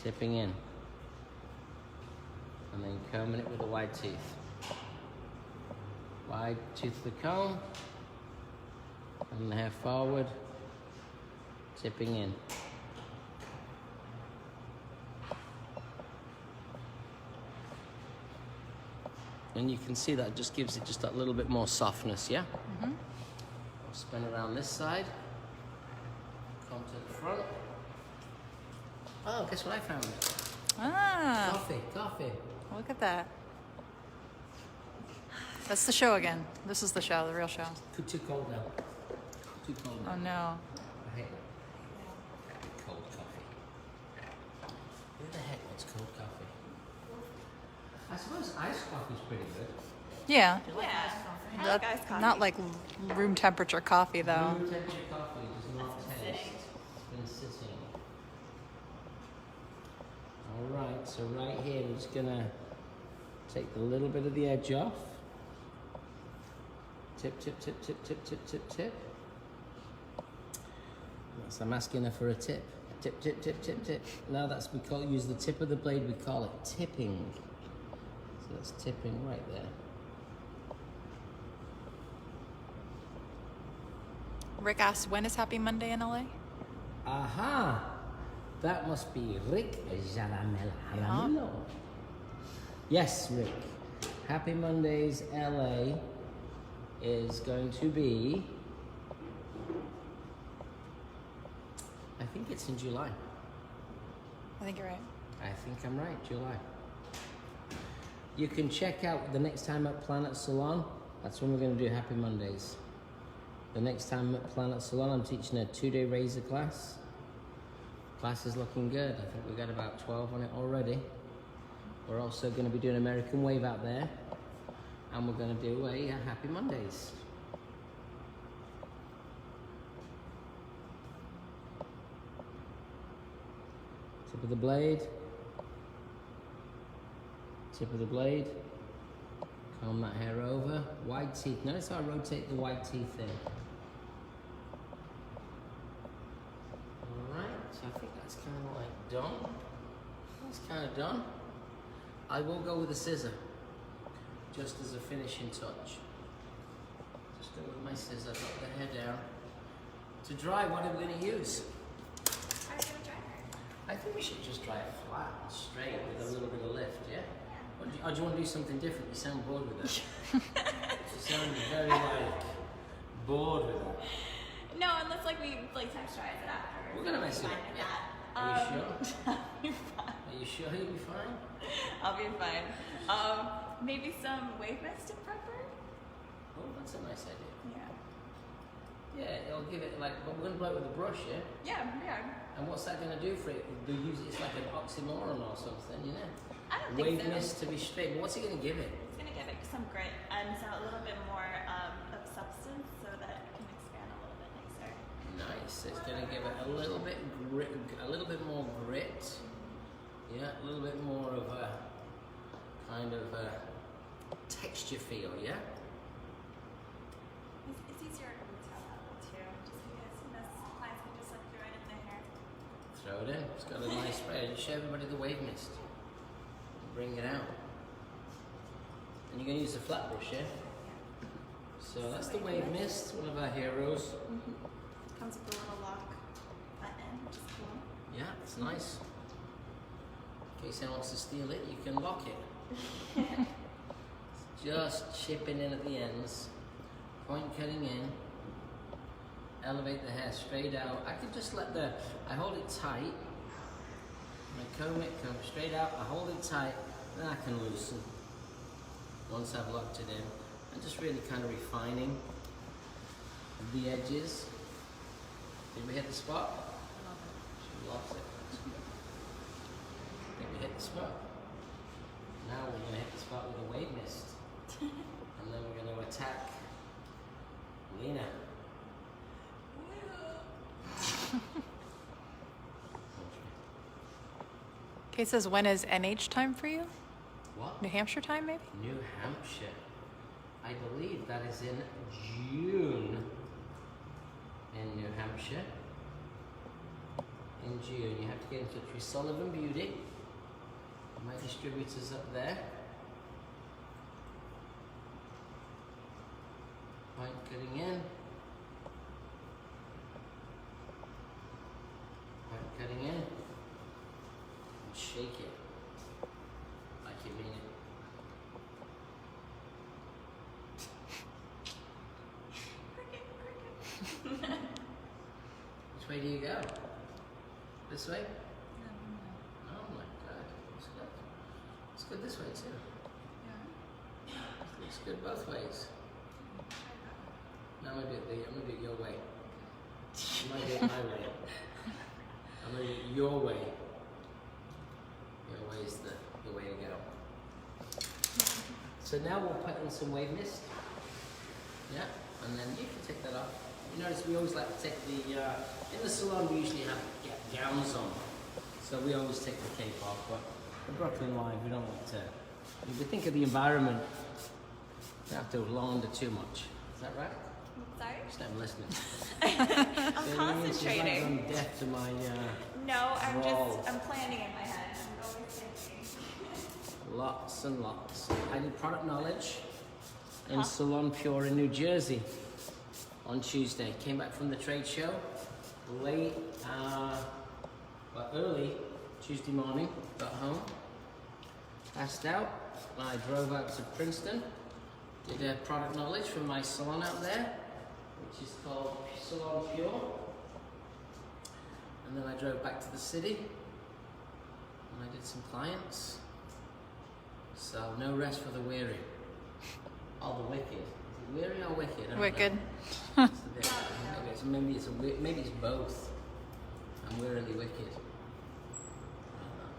Tipping in. And then combing it with the wide teeth. Wide tooth of the comb. And the hair forward. Tipping in. And you can see that just gives it just that little bit more softness, yeah? Mm-hmm. I'll spin around this side. Come to the front. Oh, guess what I found? Ah. Coffee. Look at that. That's the show again. This is the show, the real show. Too cold now. Too cold now. Oh no. I hate cold coffee. Who the heck wants cold coffee? I suppose iced coffee's pretty good. Yeah. Yeah. I like iced coffee. Not like room temperature coffee though. Room temperature coffee does not taste. It's been sitting. Alright, so right here we're just gonna take a little bit of the edge off. Tip. So I'm asking her for a tip. Tip. Now use the tip of the blade, we call it tipping. So that's tipping right there. Rick asks, when is Happy Monday in LA? Aha! That must be Rick Jaramillo. Yes, Rick. Happy Mondays LA is going to be, I think it's in July. I think you're right. I think I'm right, July. You can check out the next time at Planet Salon. That's when we're going to do Happy Mondays. The next time at Planet Salon, I'm teaching a 2-day razor class. Class is looking good. I think we've got about 12 on it already. We're also going to be doing American Wave out there. And we're going to do a Happy Mondays. Tip of the blade. Tip of the blade. Comb that hair over. Wide teeth. Notice how I rotate the wide teeth in. Alright, so I think that's kind of like done. That's kind of done. I will go with a scissor, just as a finishing touch. Just go with my scissor, drop the hair down. To dry, what are we going to use? How are you gonna dry her? I think we should just dry it flat, straight, with a little bit of lift, yeah? Or do you want to do something different? You sound bored with that. You sound very, bored with that. No, unless we texturize it after. We're going to mess it up. Fine with Yeah. that. Are you sure? I'll be fine. Are you sure you'll be fine? I'll be fine. Maybe some wave mist to prep her? Oh, that's a nice idea. Yeah. Yeah, it'll give it but we're going to blow it with a brush, yeah? Yeah. And what's that going to do for it? Do you use it? It's like an oxymoron or something, you know? I don't think Wave so. mist to be straight. But what's it going to give it? It's gonna give it some grit and so a little bit more of substance so that it can expand a little bit nicer. Nice. It's going to give it a little bit grit, a little bit more grit. Yeah, a little bit more of a kind of a texture feel. Yeah. It's easier at retail level too, just because clients can just like throw it in their hair. Throw it in. It's got a nice spray. Just show everybody the wave mist. Bring it out. And you're going to use the flat brush, yeah? So that's the wave mist, one of our heroes. Comes with a little lock button, which is cool. Yeah, it's nice. In case anyone wants to steal it, you can lock it. Just chipping in at the ends, point cutting in, elevate the hair straight out. I could just I hold it tight, I comb it, come straight out, I hold it tight, then I can loosen. Once I've locked it in, I'm just really kind of refining the edges. Did we hit the spot? She lost it. I think we hit the spot. Now we're going to hit the spot with a wave mist. And then we're going to attack Lena. Kate says, when is NH time for you? What? New Hampshire time, maybe? New Hampshire. I believe that is in June. In New Hampshire. In June, you have to get in touch with Sullivan Beauty. My distributors up there. Point cutting in. Point cutting in. And shake it. Like you mean it. Which way do you go? This way? Oh my god, it's good. It's good this way too. It's good both ways. Now I'm gonna do it your way. I'm gonna do it my way. I'm gonna do it your way. Your way is the way to go. So now we'll put in some wave mist. Yeah, and then you can take that off. You notice we always like to take the, in the salon we usually have gowns on. So we always take the cape off, but for Brooklyn Live we don't want to. If we think of the environment, we don't have to launder too much. Is that right? Sorry? Just I'm listening. I'm concentrating. I'm deaf to my No, drawls. I'm planning in my head. I'm always thinking. Lots and lots. I did product knowledge in Salon Pure in New Jersey on Tuesday. Came back from the trade show late, early Tuesday morning. Got home, passed out. I drove out to Princeton. Did a product knowledge from my salon out there, which is called Salon Pure. And then I drove back to the city and I did some clients. So no rest for the weary. Oh, the wicked. Is it weary or wicked? I don't Wicked. know. Maybe it's both. I'm wearily wicked. I don't know.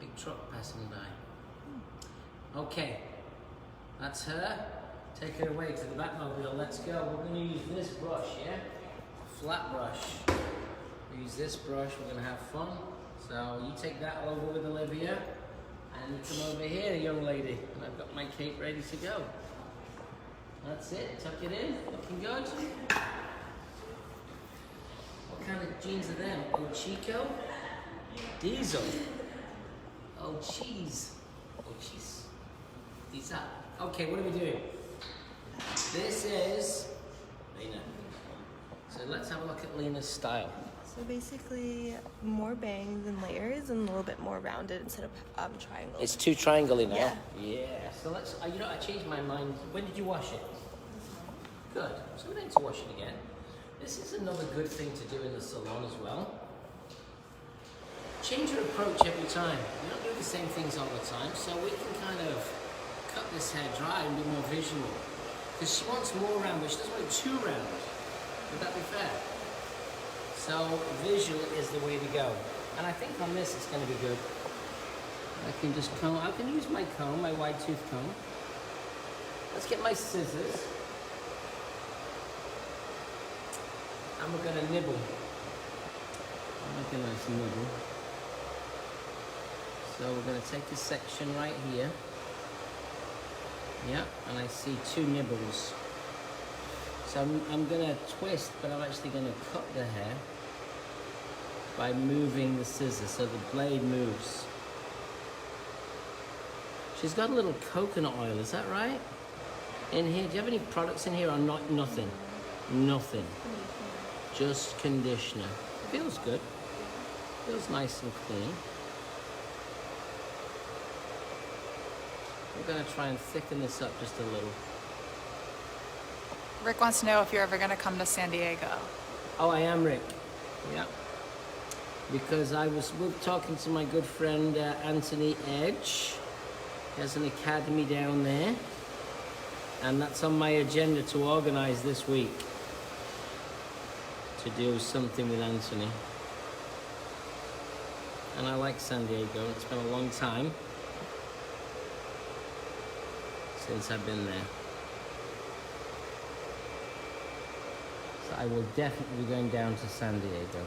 Big truck passing by. Okay. That's her. Take her away to the Batmobile. Let's go. We're going to use this brush, yeah? Flat brush. We use this brush. We're going to have fun. So you take that over with Olivia. And you come over here, young lady. And I've got my cape ready to go. That's it. Tuck it in. Looking good. What kind of jeans are them? Oh, Chico? Diesel. Oh, cheese. Oh, cheese. These up. Okay, what are we doing? This is Lena. So let's have a look at Lena's style. So basically, more bangs and layers and a little bit more rounded instead of triangles. It's too triangle-y now. Yeah. Yeah. So let's, I changed my mind. When did you wash it? Good. So we don't need to wash it again. This is another good thing to do in the salon as well. Change your approach every time. We don't do the same things all the time, so we can kind of cut this hair dry and be more visual. Because she wants more round, but she doesn't want it too round. Would that be fair? So visual is the way to go. And I think on this it's going to be good. I can just comb. I can use my comb, my wide tooth comb. Let's get my scissors. And we're gonna nibble. Make a nice nibble. So we're gonna take a section right here. Yeah, and I see 2 nibbles. So I'm gonna twist, but I'm actually gonna cut the hair by moving the scissors so the blade moves. She's got a little coconut oil, is that right? In here, do you have any products in here or not? Nothing. Nothing. Just conditioner. Feels good. Feels nice and clean. We're gonna try and thicken this up just a little. Rick wants to know if you're ever going to come to San Diego. Oh, I am, Rick. Yeah. Because we're talking to my good friend Anthony Edge. He has an academy down there. And that's on my agenda to organize this week. To do something with Anthony. And I like San Diego. It's been a long time since I've been there. So I will definitely be going down to San Diego.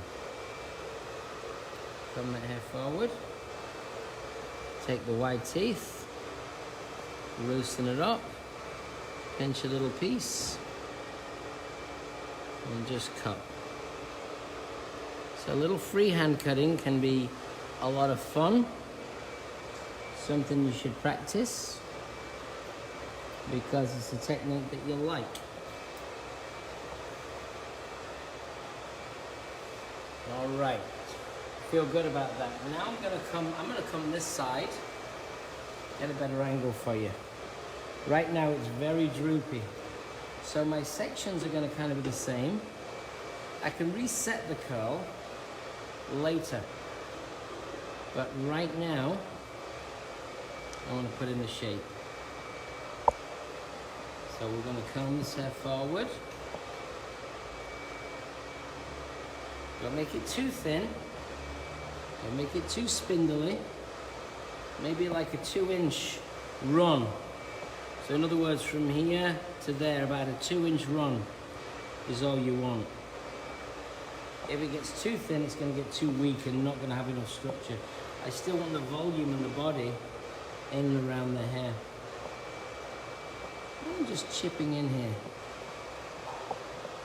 Come that hair forward. Take the wide teeth. Loosen it up. Pinch a little piece. And just cut. So a little freehand cutting can be a lot of fun. Something you should practice. Because it's a technique that you'll like. All right. Feel good about that. Now I'm gonna come this side. Get a better angle for you. Right now it's very droopy. So my sections are gonna kind of be the same. I can reset the curl later. But right now, I want to put in the shape. So we're going to comb this hair forward. Don't make it too thin. Don't make it too spindly. Maybe like a 2-inch run. So in other words, from here to there, about a 2-inch run is all you want. If it gets too thin, it's going to get too weak and not going to have enough structure. I still want the volume in the body in and around the hair. I'm just chipping in here.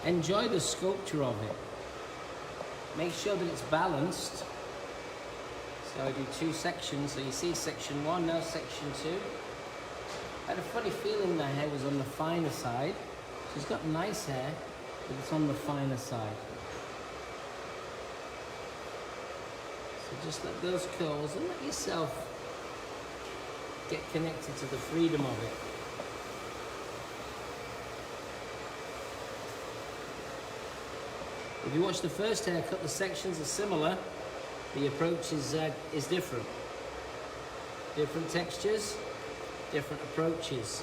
Enjoy the sculpture of it. Make sure that it's balanced. So I do 2 sections. So you see section 1, now section 2. I had a funny feeling the hair was on the finer side. She's got nice hair, but it's on the finer side. So just let those curls and let yourself get connected to the freedom of it. If you watch the first haircut, the sections are similar. The approach is different. Different textures, different approaches.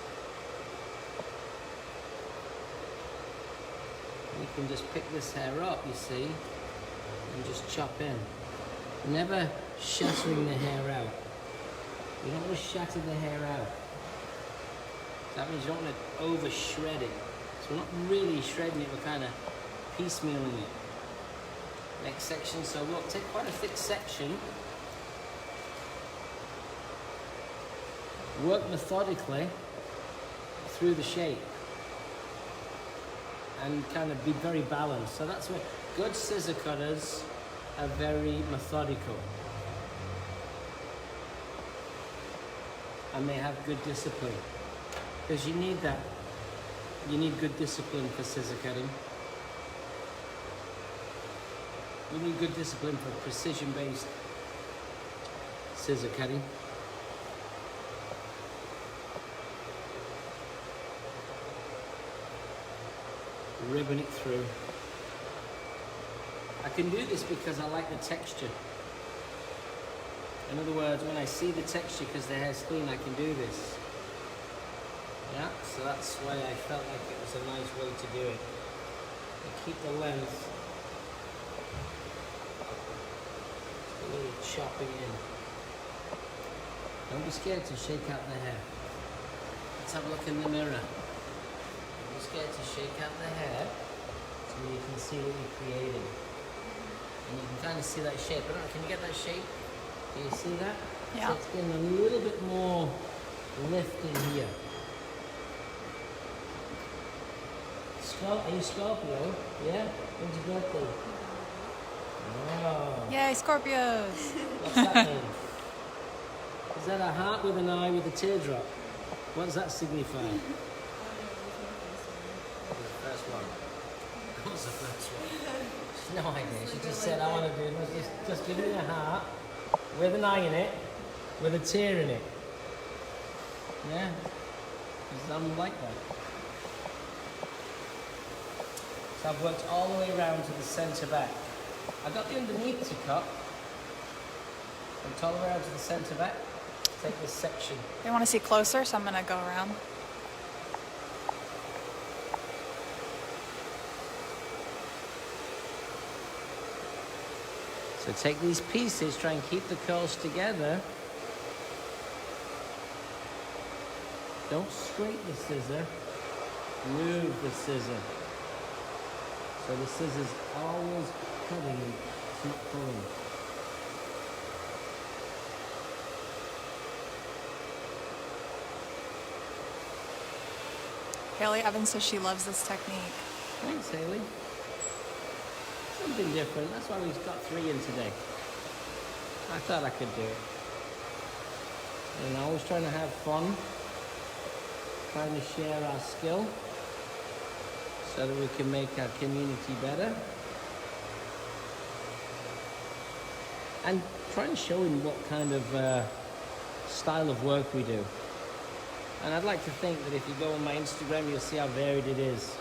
You can just pick this hair up, you see, and just chop in. Never shattering the hair out. You don't want to shatter the hair out. That means you don't want to over shred it. So we're not really shredding it, we're kind of piecemealing it. Next section, so look, take quite a thick section. Work methodically through the shape. And kind of be very balanced. So that's what good scissor cutters are very methodical. And they have good discipline. Because you need that. You need good discipline for scissor cutting. You need good discipline for precision-based scissor cutting. Ribbon it through. I can do this because I like the texture. In other words, when I see the texture, because the hair's clean, I can do this. Yeah, so that's why I felt like it was a nice way to do it. And keep the length. Just a little chopping in. Don't be scared to shake out the hair. Let's have a look in the mirror. Don't be scared to shake out the hair so you can see what you're creating. And you can kind of see that shape. I don't know, can you get that shape? Do you see that? Yeah. So it's getting a little bit more lift in here. Are you Scorpio? Yeah? When's your birthday? Oh. Yay, Scorpios! What's that mean? Is that a heart with an eye with a teardrop? What does that signify? The first one. What's the first one? She's no idea. She just said, I want to do this. Just give me a heart with an eye in it, with a tear in it. Yeah? Because I'm like that. So I've worked all the way around to the centre back. I got the underneath to cut. Worked all the way around to the centre back. Take this section. They want to see closer, so I'm going to go around. So take these pieces, try and keep the curls together. Don't scrape the scissor, move the scissor. So the scissors always cutting, keep pulling. Haley Evans says she loves this technique. Thanks, Haley. Something different. That's why we've got 3 in today. I thought I could do it. And always trying to have fun. Trying to share our skill so that we can make our community better. And trying to show him what kind of style of work we do. And I'd like to think that if you go on my Instagram, you'll see how varied it is.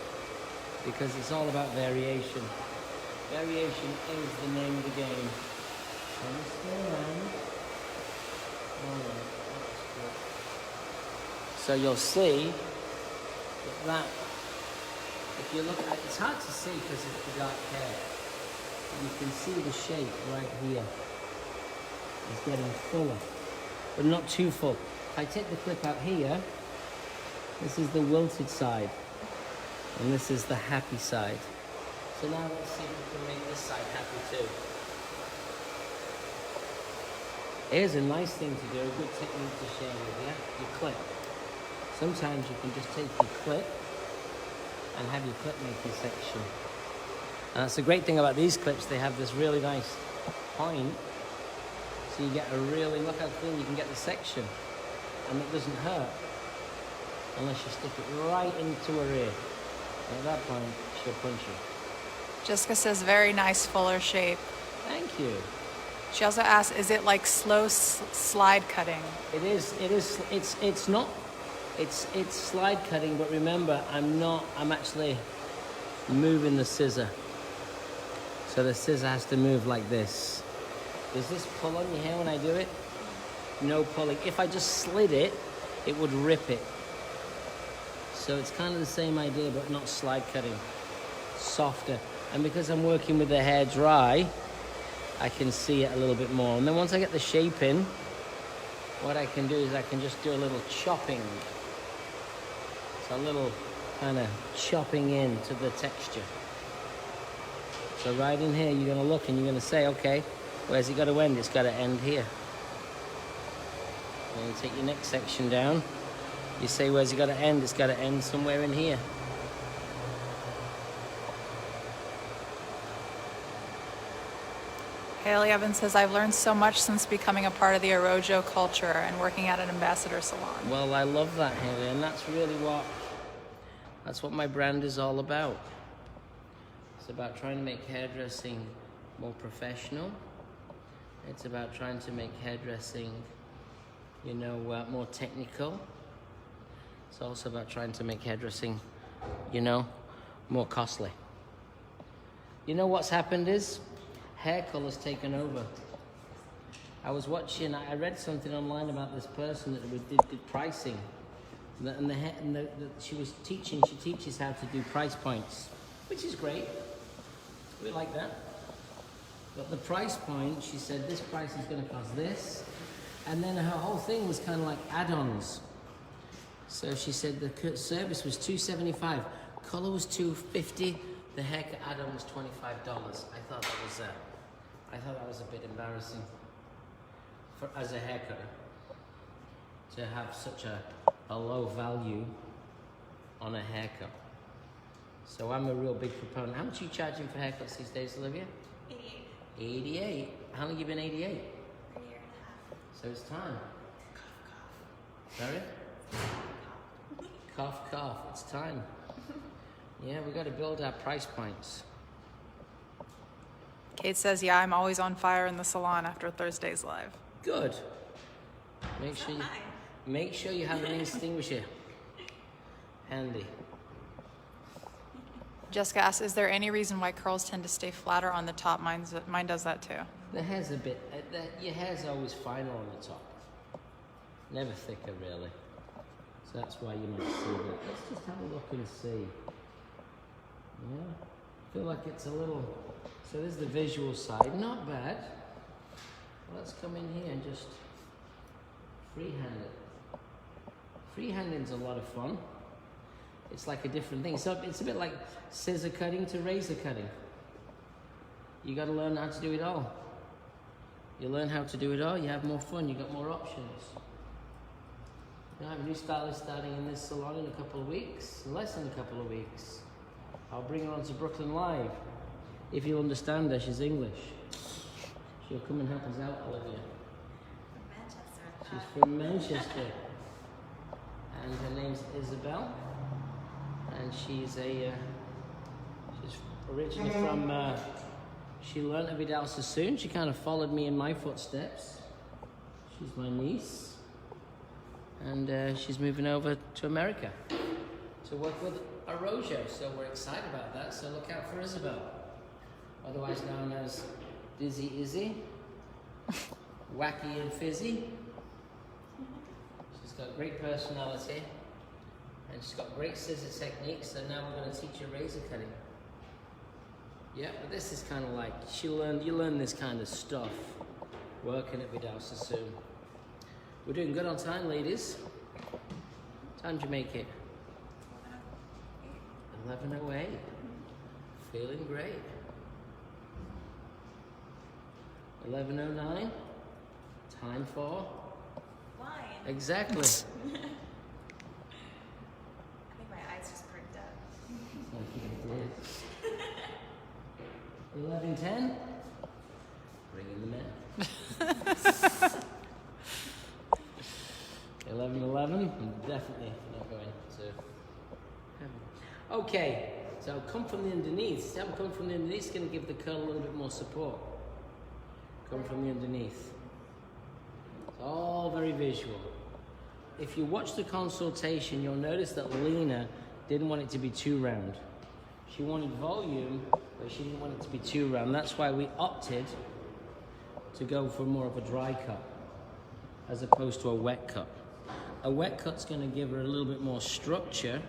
Because it's all about variation. Variation is the name of the game. So let's go around. Alright, that's good. So you'll see that if you look at it, it's hard to see because of the dark hair. You can see the shape right here. It's getting fuller, but not too full. If I take the clip out here, this is the wilted side, and this is the happy side. So now let's see if we can make this side happy too. Here's a nice thing to do, a good technique to share with you, your clip. Sometimes you can just take your clip and have your clip make your section. And that's the great thing about these clips, they have this really nice point. So you get a really, look how clean you can get the section. And it doesn't hurt. Unless you stick it right into her ear. And at that point, she'll punch you. Jessica says very nice fuller shape. Thank you. She also asks, is it like slow slide cutting? It is, it's not, it's slide cutting, but remember, I'm actually moving the scissor. So the scissor has to move like this. Does this pull on your hair when I do it? No pulling. If I just slid it, it would rip it. So it's kind of the same idea, but not slide cutting. Softer. And because I'm working with the hair dry, I can see it a little bit more. And then once I get the shape in, what I can do is I can just do a little chopping. So a little kind of chopping into the texture. So right in here, you're going to look and you're going to say, okay, where's it got to end? It's got to end here. And you take your next section down. You say, where's it got to end? It's got to end somewhere in here. Haley Evans says, I've learned so much since becoming a part of the Orojo culture and working at an ambassador salon. Well, I love that, Haley, and that's really what my brand is all about. It's about trying to make hairdressing more professional. It's about trying to make hairdressing, you know, more technical. It's also about trying to make hairdressing, you know, more costly. You know what's happened is hair color's taken over. I was watching, I read something online about this person that did pricing. And she was teaching, she teaches how to do price points, which is great. We like that. But the price point, she said, this price is going to cost this, And then her whole thing was kind of like add-ons. So she said the service was $275, color was $250, the haircut add-on was $25. I thought that was a bit embarrassing as a haircutter to have such a low value on a haircut. So I'm a real big proponent. How much are you charging for haircuts these days, Olivia? 88. 88. How long have you been 88? A year and a half. So it's time. Cough, Sorry? cough. Cough, cough. It's time. Yeah, we got to build our price points. Kate says, yeah, I'm always on fire in the salon after Thursday's live. Good. Make So sure you, am I. make sure you have an extinguisher handy. Jessica asks, is there any reason why curls tend to stay flatter on the top? Mine does that too. The hair's a bit, your hair's always finer on the top. Never thicker, really. So that's why you might see that. Let's just have a look and see. Yeah, I feel like it's a little, so there's the visual side, not bad. Let's come in here and just freehand it. Freehanding's a lot of fun. It's like a different thing. So it's a bit like scissor cutting to razor cutting. You got to learn how to do it all. You learn how to do it all, you have more fun, you got more options. I have a new stylist starting in this salon in a couple of weeks, less than a couple of weeks. I'll bring her on to Brooklyn Live. If you'll understand her, she's English. She'll come and help us out, Olivia. From Manchester. She's from Manchester. And her name's Isabel. And she's originally from, she learned of Vidal Sassoon. She kind of followed me in my footsteps. She's my niece. And she's moving over to America to work with Arojo. So we're excited about that. So look out for Isabel, otherwise known as Dizzy Izzy, Wacky and Fizzy. She's got great personality. And she's got great scissor techniques, so now we're going to teach her razor cutting. Yeah, but this is kind of like, you learn this kind of stuff working at Vidal Sassoon. We're doing good on time, ladies. What time did you make it? 11:08. Feeling great. 11:09. Time for? Wine. Exactly. I think my eyes just perked up. 11:10. Bring in the men. 11:11. I'm definitely not going to heaven. Okay, so come from the underneath. See how come from the underneath is going to give the curl a little bit more support. Come from the underneath. It's all very visual. If you watch the consultation, you'll notice that Lena didn't want it to be too round. She wanted volume, but she didn't want it to be too round. That's why we opted to go for more of a dry cut as opposed to a wet cut. A wet cut's going to give her a little bit more structure,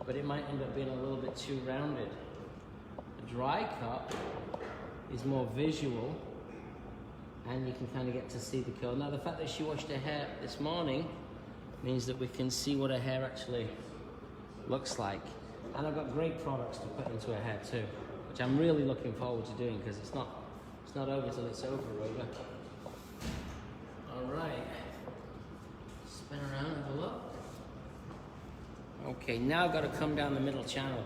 but it might end up being a little bit too rounded. A dry cut is more visual, and you can kind of get to see the curl. Now, the fact that she washed her hair this morning means that we can see what her hair actually looks like. And I've got great products to put into her hair too, which I'm really looking forward to doing because it's not over till it's over. All right. Spin around, have a look. Okay, now I've got to come down the middle channel.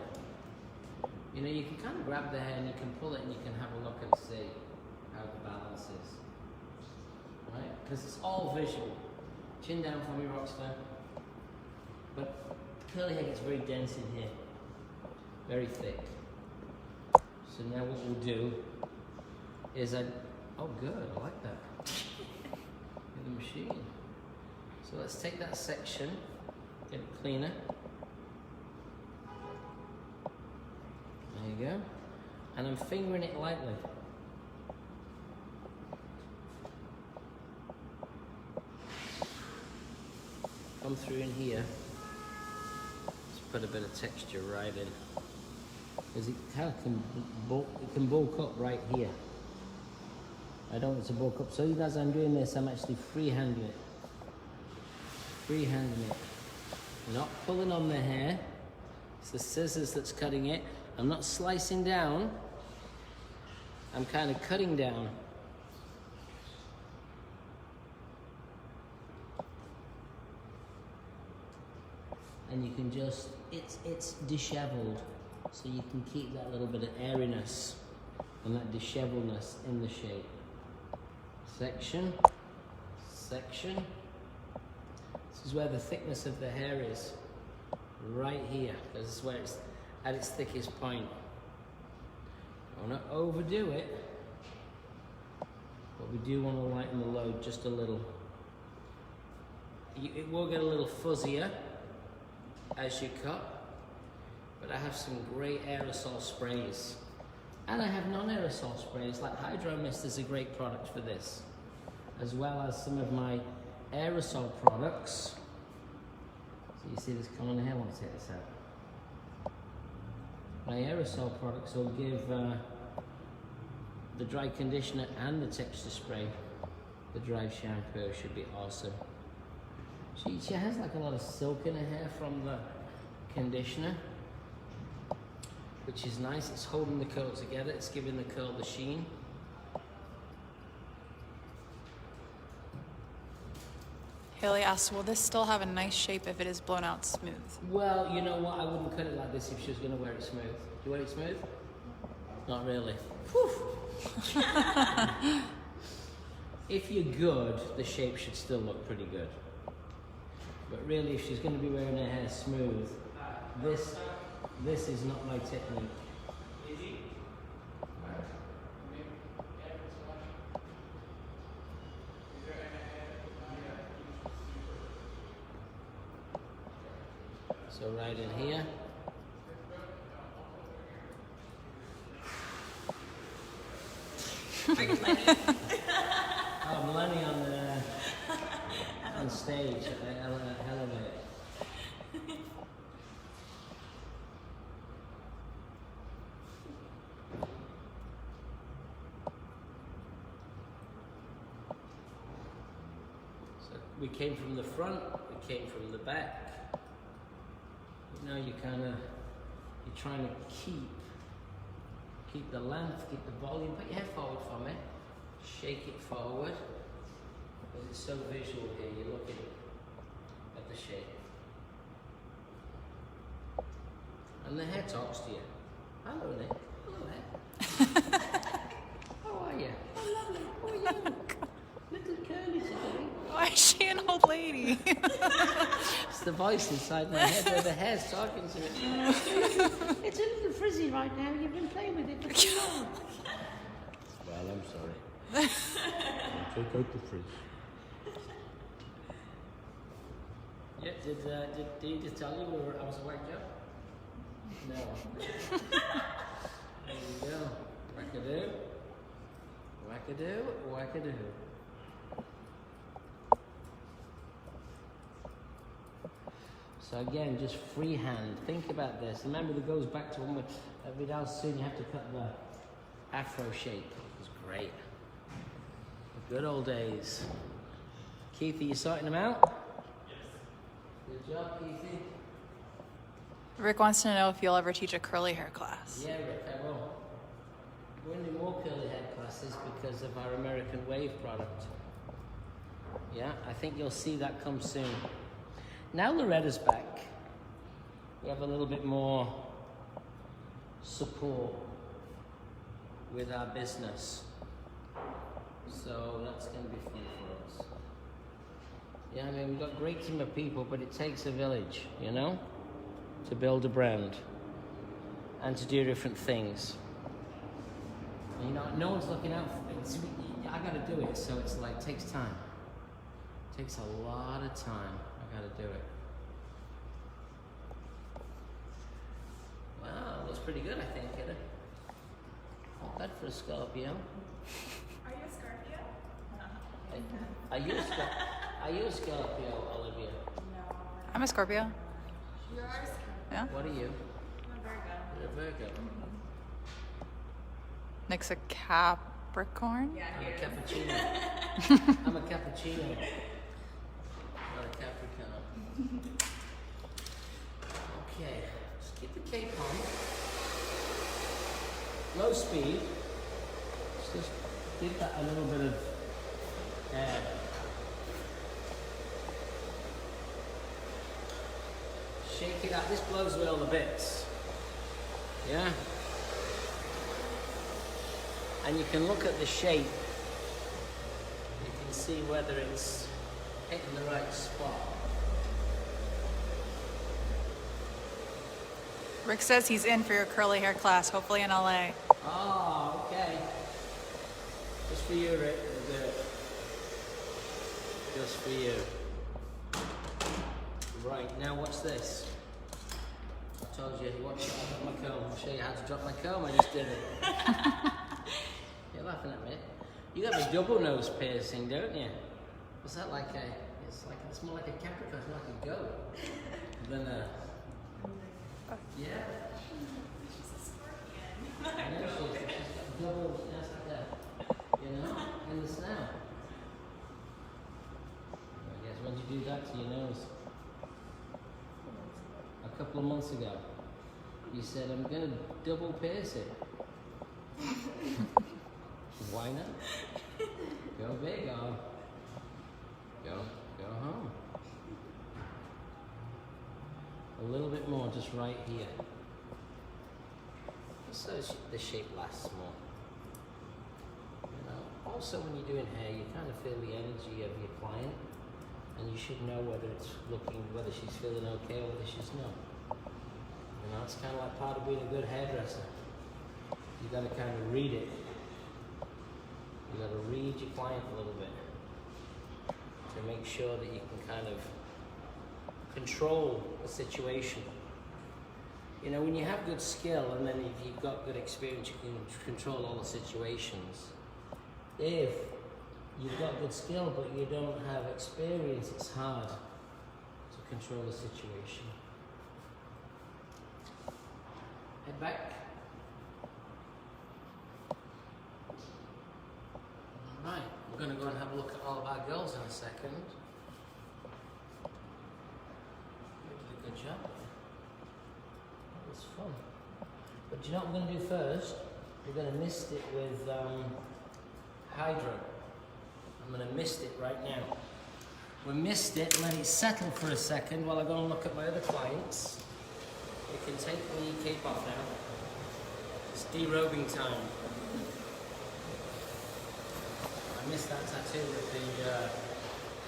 You know, you can kind of grab the hair and you can pull it and you can have a look and see how the balance is. Right? Because it's all visual. Chin down for me, Rockstar. But curly hair gets very dense in here. Very thick. So now what we'll do is oh good, I like that. With the machine. So let's take that section, get it cleaner. There you go. And I'm fingering it lightly. Come through in here. Just put a bit of texture right in. Because it can bulk up right here. I don't want it to bulk up. So even as I'm doing this, I'm actually freehanding it. Freehanding it. Not pulling on the hair. It's the scissors that's cutting it. I'm not slicing down. I'm kind of cutting down. And you can just, it's disheveled. So you can keep that little bit of airiness and that disheveledness in the shape. Section, section. This is where the thickness of the hair is. Right here. This is where it's at its thickest point. I don't want to overdo it, but we do want to lighten the load just a little. It will get a little fuzzier as you cut, but I have some great aerosol sprays. And I have non-aerosol sprays, like Hydro Mist is a great product for this, as well as some of my aerosol products. So you see this coming on here, I want to take this out. My aerosol products will give the dry conditioner and the texture spray. The dry shampoo should be awesome. She has like a lot of silk in her hair from the conditioner, which is nice. It's holding the curl together. It's giving the curl the sheen. Haley asks, will this still have a nice shape if it is blown out smooth? Well, you know what? I wouldn't cut it like this if she was going to wear it smooth. Do you wear it smooth? Not really. If you're good, the shape should still look pretty good. But really, if she's going to be wearing her hair smooth, this is not my technique. So right in here. Oh, Melanie on stage at Elevate. So we came from the front, we came from the back. You know, you're trying to keep the length, keep the volume. Put your head forward for me. Shake it forward. Because it's so visual here, you're looking at the shape. And the hair talks to you. Hello, Nick. Hello, Nick. How are you? Oh, lovely. How are you? Little curly today. Why is she an old lady? It's the voice inside my head where the hair's talking to me. It's a little frizzy right now. You've been playing with it for too long. Well, I'm sorry. Take out the frizz. Yeah, did he just tell you I was a white Joe? No. There you go. Wackadoo. Wackadoo. Wackadoo. So again, just freehand. Think about this. Remember, that goes back to when we Vidal soon you have to cut the afro shape. It was great. The good old days. Keith, are you sorting them out? Yes. Good job, Keithy. Rick wants to know if you'll ever teach a curly hair class. Yeah, Rick, I will. We're going to do more curly hair classes because of our American Wave product. Yeah, I think you'll see that come soon. Now Loretta's back, we have a little bit more support with our business. So that's going to be fun for us. Yeah, I mean, we've got a great team of people, but it takes a village, you know, to build a brand and to do different things. And, you know, no one's looking out for it. I got to do it, so it's like, it takes time. It takes a lot of time. I got to do it. Wow, looks pretty good, I think, isn't it? Not bad for a Scorpio. Are you a Scorpio? Are you a Scorpio, Olivia? No. I'm a Scorpio. You're a Scorpio. Yeah. What are you? I'm a Virgo. You're a Virgo. Nick's a Cap. Brickcorn? Yeah, I'm a here it is. cappuccino. I'm a cappuccino. Not a Capricorn. Okay, just keep the cape on. Low speed. Just give that a little bit of air. Shake it out. This blows away all the bits. Yeah? And you can look at the shape. You can see whether it's hitting the right spot. Rick says he's in for your curly hair class, hopefully in LA. Oh, okay. Just for you, Rick. We'll do it. Just for you. Right, now what's this? I told you, you want to drop my comb. I'll show you how to drop my comb. I just did it. You're laughing at me. You have a double nose piercing, don't you? What's that like it's more like a Capricorn, it's more like a goat than a... Yeah. She's a scorpion. I know she's got double, that's like that, you know, in the snout. I guess when did you do that to your nose? A couple of months ago. You said, I'm going to double pierce it. Why not? Go big or go home. A little bit more, just right here. Just so the shape lasts more. You know. Also, when you're doing hair, you kind of feel the energy of your client, and you should know whether whether she's feeling okay or whether she's not. You know, it's kind of like part of being a good hairdresser. You got to kind of read it. You got to read your client a little bit to make sure that you can kind of control the situation. You know, when you have good skill and then if you've got good experience, you can control all the situations. If you've got good skill but you don't have experience, it's hard to control the situation. Head back. Alright, we're going to go and have a look at all of our girls in a second. You did a good job. That was fun. But do you know what we're going to do first? We're going to mist it with Hydro. I'm going to mist it right now. We mist it, let it settle for a second while I go and look at my other clients. You can take the cape off now. It's derobing time. I missed that tattoo with the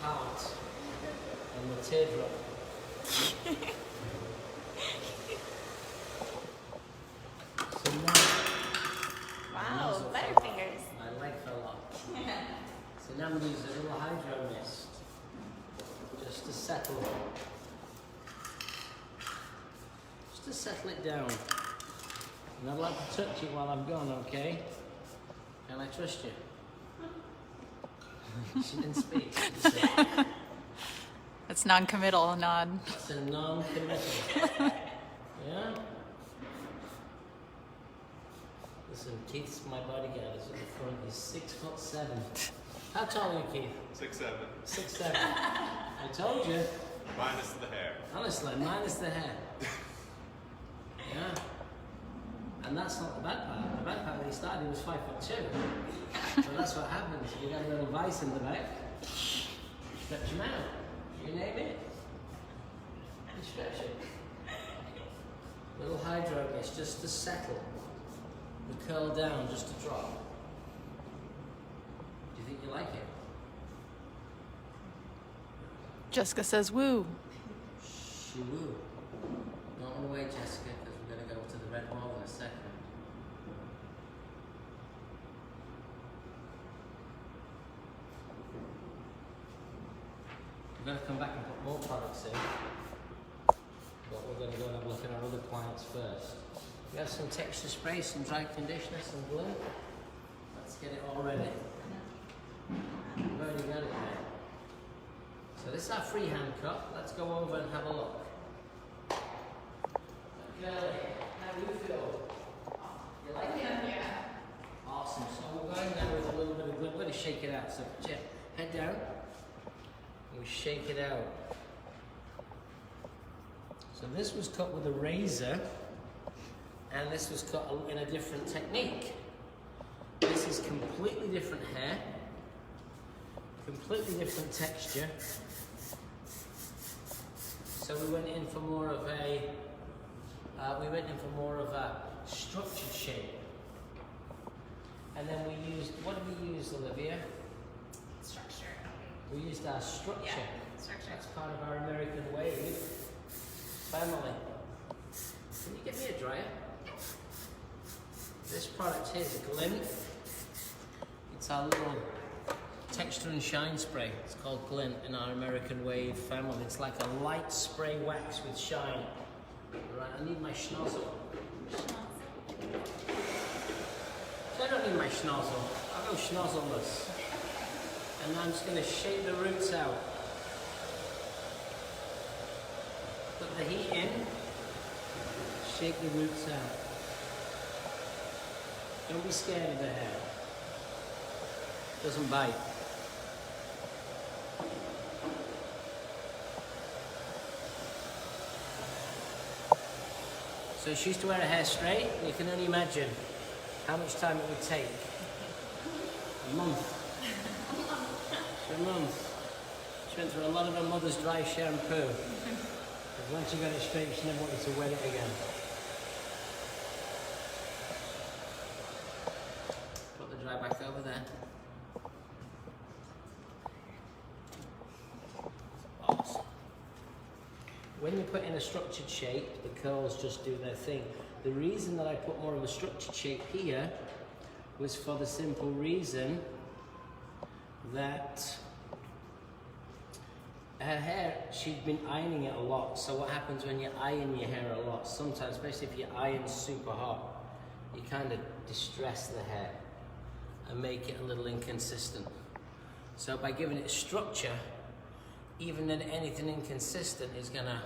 heart and the teardrop. So now, Wow, butterfingers. my leg fell off. So now I'm going to use a little hydro mist just to settle it. Just to settle it down. I'm not allowed to touch it while I'm gone, okay? Can I trust you? She didn't speak. It's non-committal, nod. It's a non-committal. Yeah? Listen, Keith's my bodyguard. He's at the front. He's 6'7". How tall are you, Keith? 6'7". 6'7". I told you. Minus the hair. Honestly, minus the hair. Yeah. And that's not the bad part. The bad part when he started, he was 5'2". So that's what happens. You got a little vice in the back. Stretch him out. You name it. You stretch it. Little hydro mist just to settle. The curl down just to drop. Do you think you like it? Jessica says woo. She woo. Don't run away, Jessica, because we're going to go to the red wall in a second. We're going to come back and put more products in, but we're going to go and have a look at our other clients first. We have some texture spray, some dry conditioner, some glue. Let's get it all ready. We've already got it there. So this is our freehand cut. Let's go over and have a look. Kelly, how do you feel? You like it? Yeah. Awesome. So we're going now with shake it out. So put your head down and we shake it out. So this was cut with a razor and this was cut in a different technique. This is completely different hair, completely different texture. So we went in for more of a structured shape. And then we used, what did we use, Olivia? Structure. We used our structure. Yeah, structure. That's part of our American wave family. Can you get me a dryer? This product here is Glint. It's our little texture and shine spray. It's called Glint in our American wave family. It's like a light spray wax with shine. Right, I need my schnozzle. So I don't need my schnozzle. I'll go schnozzleless. And I'm just going to shake the roots out. Put the heat in. Shake the roots out. Don't be scared of the hair. It doesn't bite. So she used to wear her hair straight, and you can only imagine how much time it would take. A month. A month. She went through a lot of her mother's dry shampoo. Because once she got it straight, she never wanted to wet it again. Put the dry back over there. Awesome. When you put in a structured shape, the curls just do their thing. The reason that I put more of a structured shape here was for the simple reason that her hair, she'd been ironing it a lot. So what happens when you iron your hair a lot? Sometimes, especially if you iron super hot, you kind of distress the hair and make it a little inconsistent. So by giving it structure, even then anything inconsistent is gonna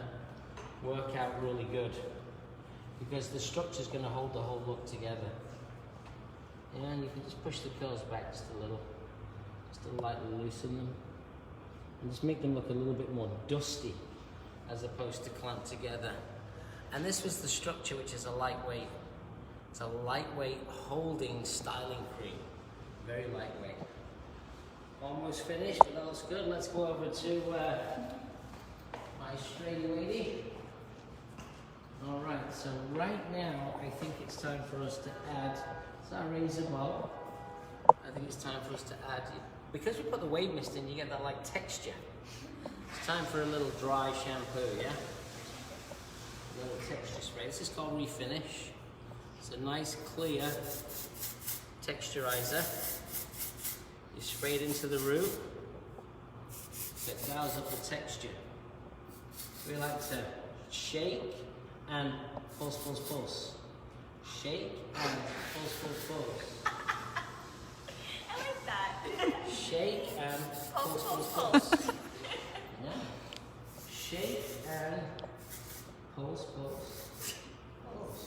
work out really good because the structure is gonna hold the whole look together. Yeah, and you can just push the curls back just a little, just to lightly loosen them. And just make them look a little bit more dusty as opposed to clamped together. And this was the structure, which is a lightweight. It's a lightweight holding styling cream. Very lightweight. Almost finished, but that looks good. Let's go over to my straighty lady. All right, so right now, I think it's time for us to add, it's our razor bowl. I think it's time for us to add, because we put the wave mist in, you get that like texture. It's time for a little dry shampoo, yeah? A little texture spray. This is called Refinish. It's a nice clear texturizer. You spray it into the root. It dials up the texture. We like to shake and pulse, pulse, pulse. Shake and pulse, pulse, pulse. I like that. Shake and pulse, pulse, pulse. Yeah. Shake and pulse, pulse, pulse.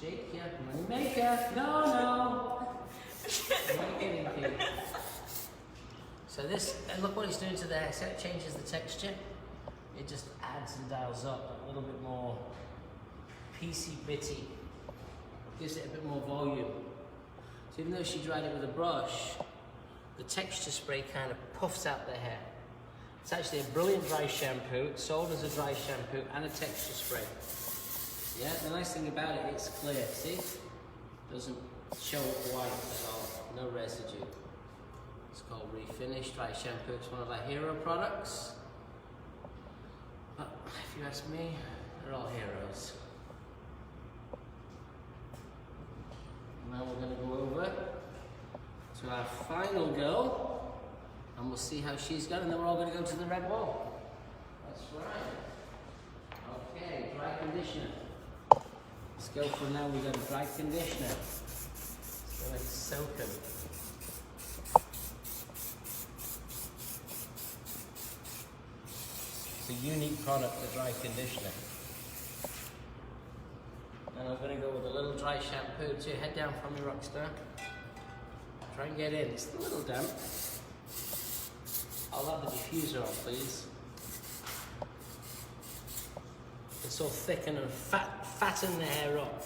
Shake your money maker. No, no. So this, and look what it's doing to the hair. So it changes the texture. It just adds and dials up a little bit more piecey bitty. Gives it a bit more volume. So even though she dried it with a brush, the texture spray kind of puffs out the hair. It's actually a brilliant dry shampoo. It's sold as a dry shampoo and a texture spray. Yeah, the nice thing about it, it's clear, see? Doesn't show up white at all, no residue. It's called Refinish Dry Shampoo. It's one of our hero products. But if you ask me, they're all heroes. Now we're going to go over to our final girl, and we'll see how she's gone, and then we're all going to go to the red wall. That's right. Okay, dry conditioner. Let's go for now. We've got a dry conditioner. So let's soak them. It's a unique product, the dry conditioner. And I'm going to go with a little dry shampoo too. Head down from me, Rockstar. Try and get in. It's a little damp. I'll have the diffuser on, please. It's all thicken and fatten the hair up,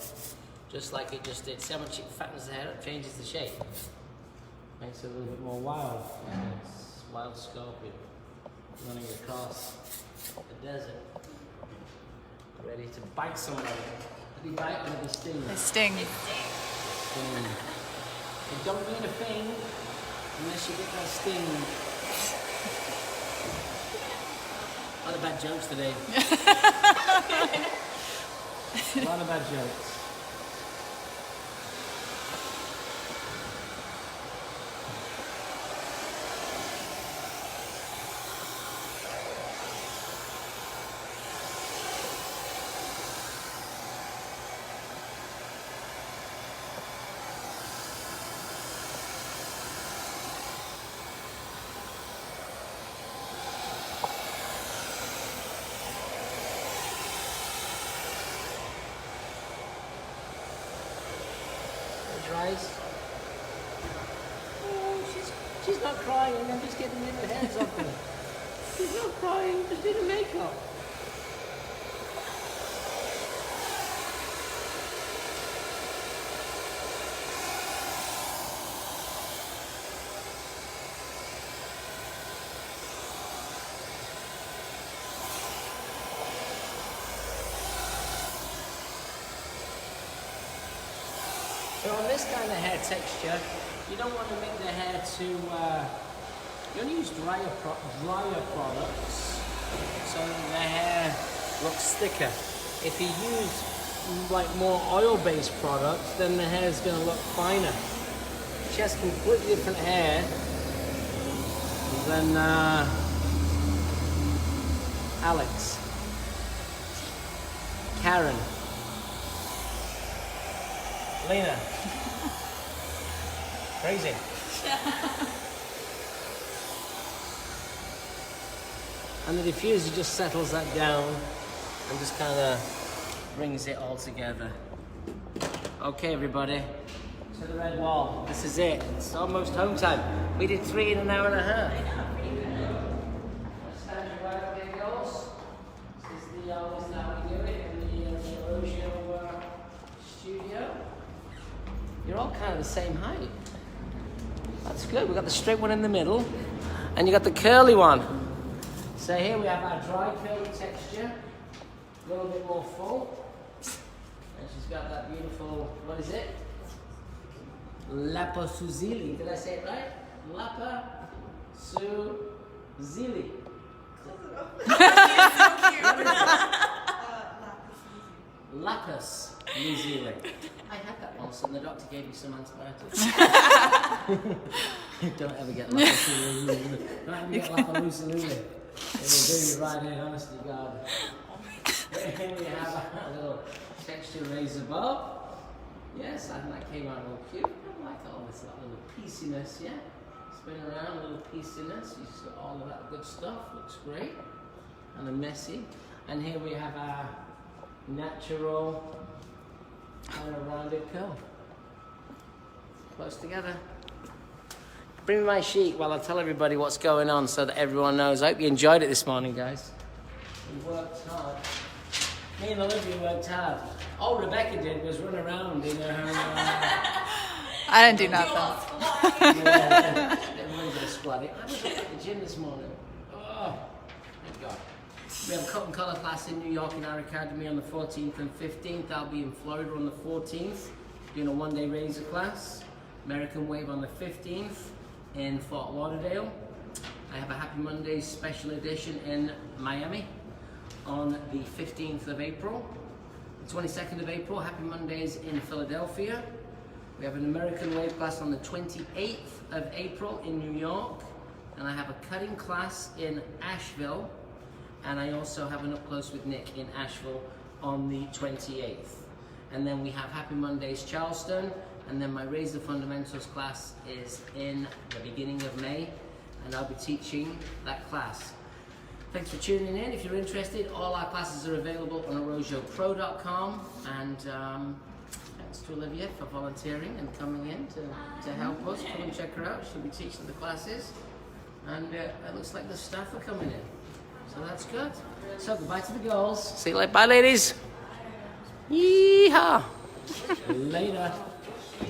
just like it just did. See how much it fattens the hair up, changes the shape. Makes it a little bit more wild. It's wild scorpion running across the desert, ready to bite somebody. Did he bite or did he sting? They sting. Sting. It don't mean a thing unless you get that sting. A lot of bad jokes today. A lot of bad jokes. Dries. Oh, she's not crying. I'm just getting in the hairs off her. She's not crying. Just did her makeup. So on this kind of hair texture, you don't want to make the hair too, you only use drier products so that the hair looks thicker. If you use like more oil-based products, then the hair is going to look finer. She has completely different hair than Alex, Karen, Lena. Crazy. And the diffuser just settles that down and just kind of brings it all together. Okay, everybody, to the red wall. This is it. It's almost home time. We did 3 in an hour and a half. Stand your right up here, girls. This is how we do it in the Rojo studio. You're all kind of the same height. That's good. We've got the straight one in the middle, and you got the curly one. So here we have our dry curly texture, a little bit more full. And she's got that beautiful, what is it? Laposuzili. Did I say it right? Laposuzili. Lapis lazuli. I had that once and the doctor gave me some antibiotics. Don't ever get lapis lazuli. Don't ever get lapis lazuli. It will do you right in, honest to God. Here we have a little texture razor bob. Yes, I think that came out all cute. I like all this little pieciness, yeah? Spin around, a little pieciness. You see all of that good stuff. Looks great. And a messy. And here we have our natural kind of rounded curl. Close together. Bring me my sheet while I tell everybody what's going on so that everyone knows. I hope you enjoyed it this morning, guys. We worked hard. Me and Olivia worked hard. All Rebecca did was run around in her... I didn't do nothing. Yeah, everyone's a squatty. I was up at the gym this morning. Oh, thank God. We have a cut and colour class in New York in our academy on the 14th and 15th. I'll be in Florida on the 14th, doing a one-day razor class. American Wave on the 15th in Fort Lauderdale. I have a Happy Mondays special edition in Miami on the 15th of April. The 22nd of April, Happy Mondays in Philadelphia. We have an American Wave class on the 28th of April in New York. And I have a cutting class in Asheville. And I also have an Up Close with Nick in Asheville on the 28th. And then we have Happy Mondays Charleston. And then my Razor Fundamentals class is in the beginning of May. And I'll be teaching that class. Thanks for tuning in. If you're interested, all our classes are available on arojopro.com. And thanks Thanks to Olivia for volunteering and coming in to help us. Come and check her out. She'll be teaching the classes. And it looks like the staff are coming in. So that's good. So goodbye to the girls. See you later. Bye, ladies. Yeehaw. Later.